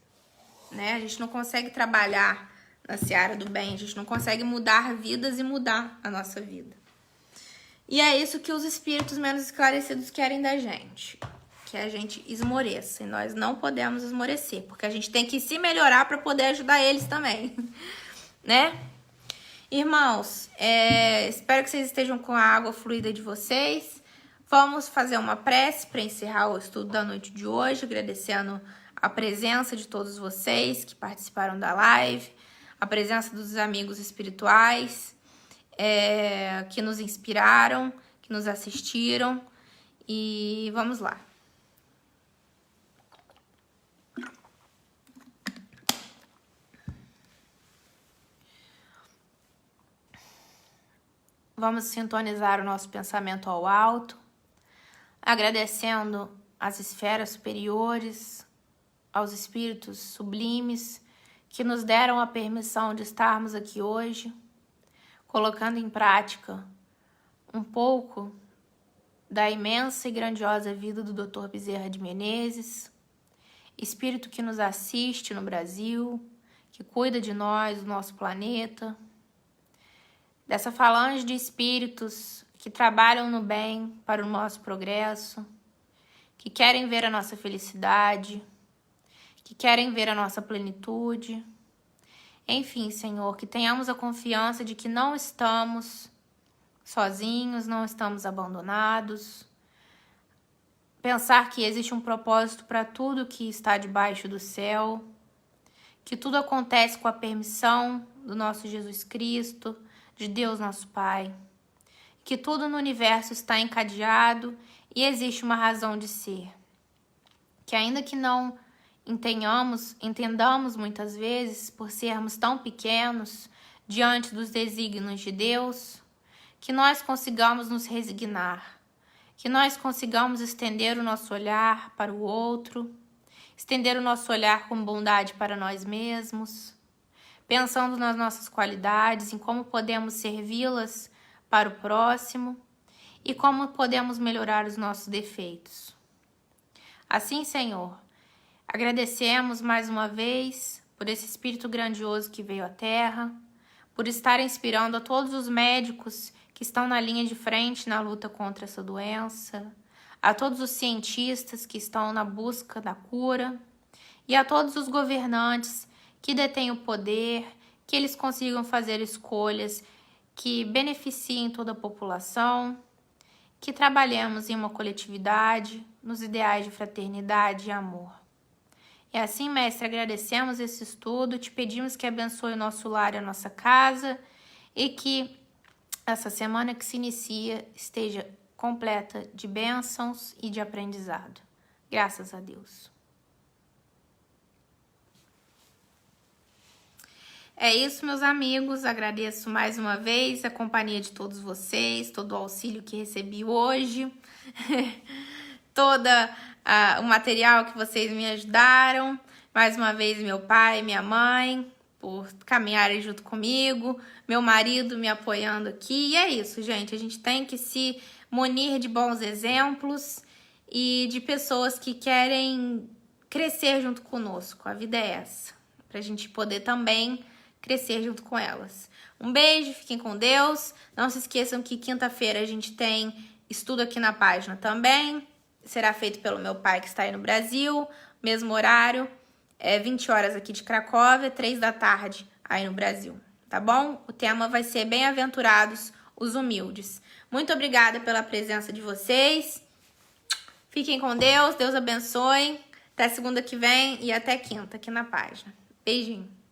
né? A gente não consegue trabalhar na seara do bem, a gente não consegue mudar vidas e mudar a nossa vida. E é isso que os espíritos menos esclarecidos querem da gente, que a gente esmoreça. E nós não podemos esmorecer, porque a gente tem que se melhorar para poder ajudar eles também, né? Irmãos, espero que vocês estejam com a água fluida de vocês. Vamos fazer uma prece para encerrar o estudo da noite de hoje, agradecendo a presença de todos vocês que participaram da live, a presença dos amigos espirituais que nos inspiraram, que nos assistiram. E vamos lá. Vamos sintonizar o nosso pensamento ao alto, agradecendo às esferas superiores, aos espíritos sublimes que nos deram a permissão de estarmos aqui hoje, colocando em prática um pouco da imensa e grandiosa vida do Dr. Bezerra de Menezes, espírito que nos assiste no Brasil, que cuida de nós, do nosso planeta, dessa falange de espíritos que trabalham no bem para o nosso progresso, que querem ver a nossa felicidade, que querem ver a nossa plenitude. Enfim, Senhor, que tenhamos a confiança de que não estamos sozinhos, não estamos abandonados. Pensar que existe um propósito para tudo que está debaixo do céu, que tudo acontece com a permissão do nosso Jesus Cristo, de Deus nosso Pai. que tudo no universo está encadeado e existe uma razão de ser. Que ainda que não entendamos muitas vezes por sermos tão pequenos diante dos desígnios de Deus, que nós consigamos nos resignar, que nós consigamos estender o nosso olhar para o outro, estender o nosso olhar com bondade para nós mesmos, pensando nas nossas qualidades, em como podemos servi-las para o próximo e como podemos melhorar os nossos defeitos. Assim, Senhor, agradecemos mais uma vez por esse Espírito grandioso que veio à Terra, por estar inspirando a todos os médicos que estão na linha de frente na luta contra essa doença, a todos os cientistas que estão na busca da cura e a todos os governantes que detêm o poder, que eles consigam fazer escolhas que beneficiem toda a população, que trabalhemos em uma coletividade, nos ideais de fraternidade e amor. E assim, Mestre, agradecemos esse estudo, te pedimos que abençoe o nosso lar e a nossa casa e que essa semana que se inicia esteja completa de bênçãos e de aprendizado. Graças a Deus. É isso, meus amigos. Agradeço mais uma vez a companhia de todos vocês, todo o auxílio que recebi hoje, todo o material que vocês me ajudaram. Mais uma vez, meu pai e minha mãe, por caminharem junto comigo, meu marido me apoiando aqui. E é isso, gente. A gente tem que se munir de bons exemplos e de pessoas que querem crescer junto conosco. A vida é essa, pra gente poder também crescer junto com elas. Um beijo, fiquem com Deus. Não se esqueçam que quinta-feira a gente tem estudo aqui na página também. Será feito pelo meu pai que está aí no Brasil, mesmo horário, 20 horas aqui de Cracóvia, 3 da tarde aí no Brasil, tá bom? O tema vai ser Bem-aventurados os humildes. Muito obrigada pela presença de vocês. Fiquem com Deus, Deus abençoe. Até segunda que vem e até quinta aqui na página. Beijinho.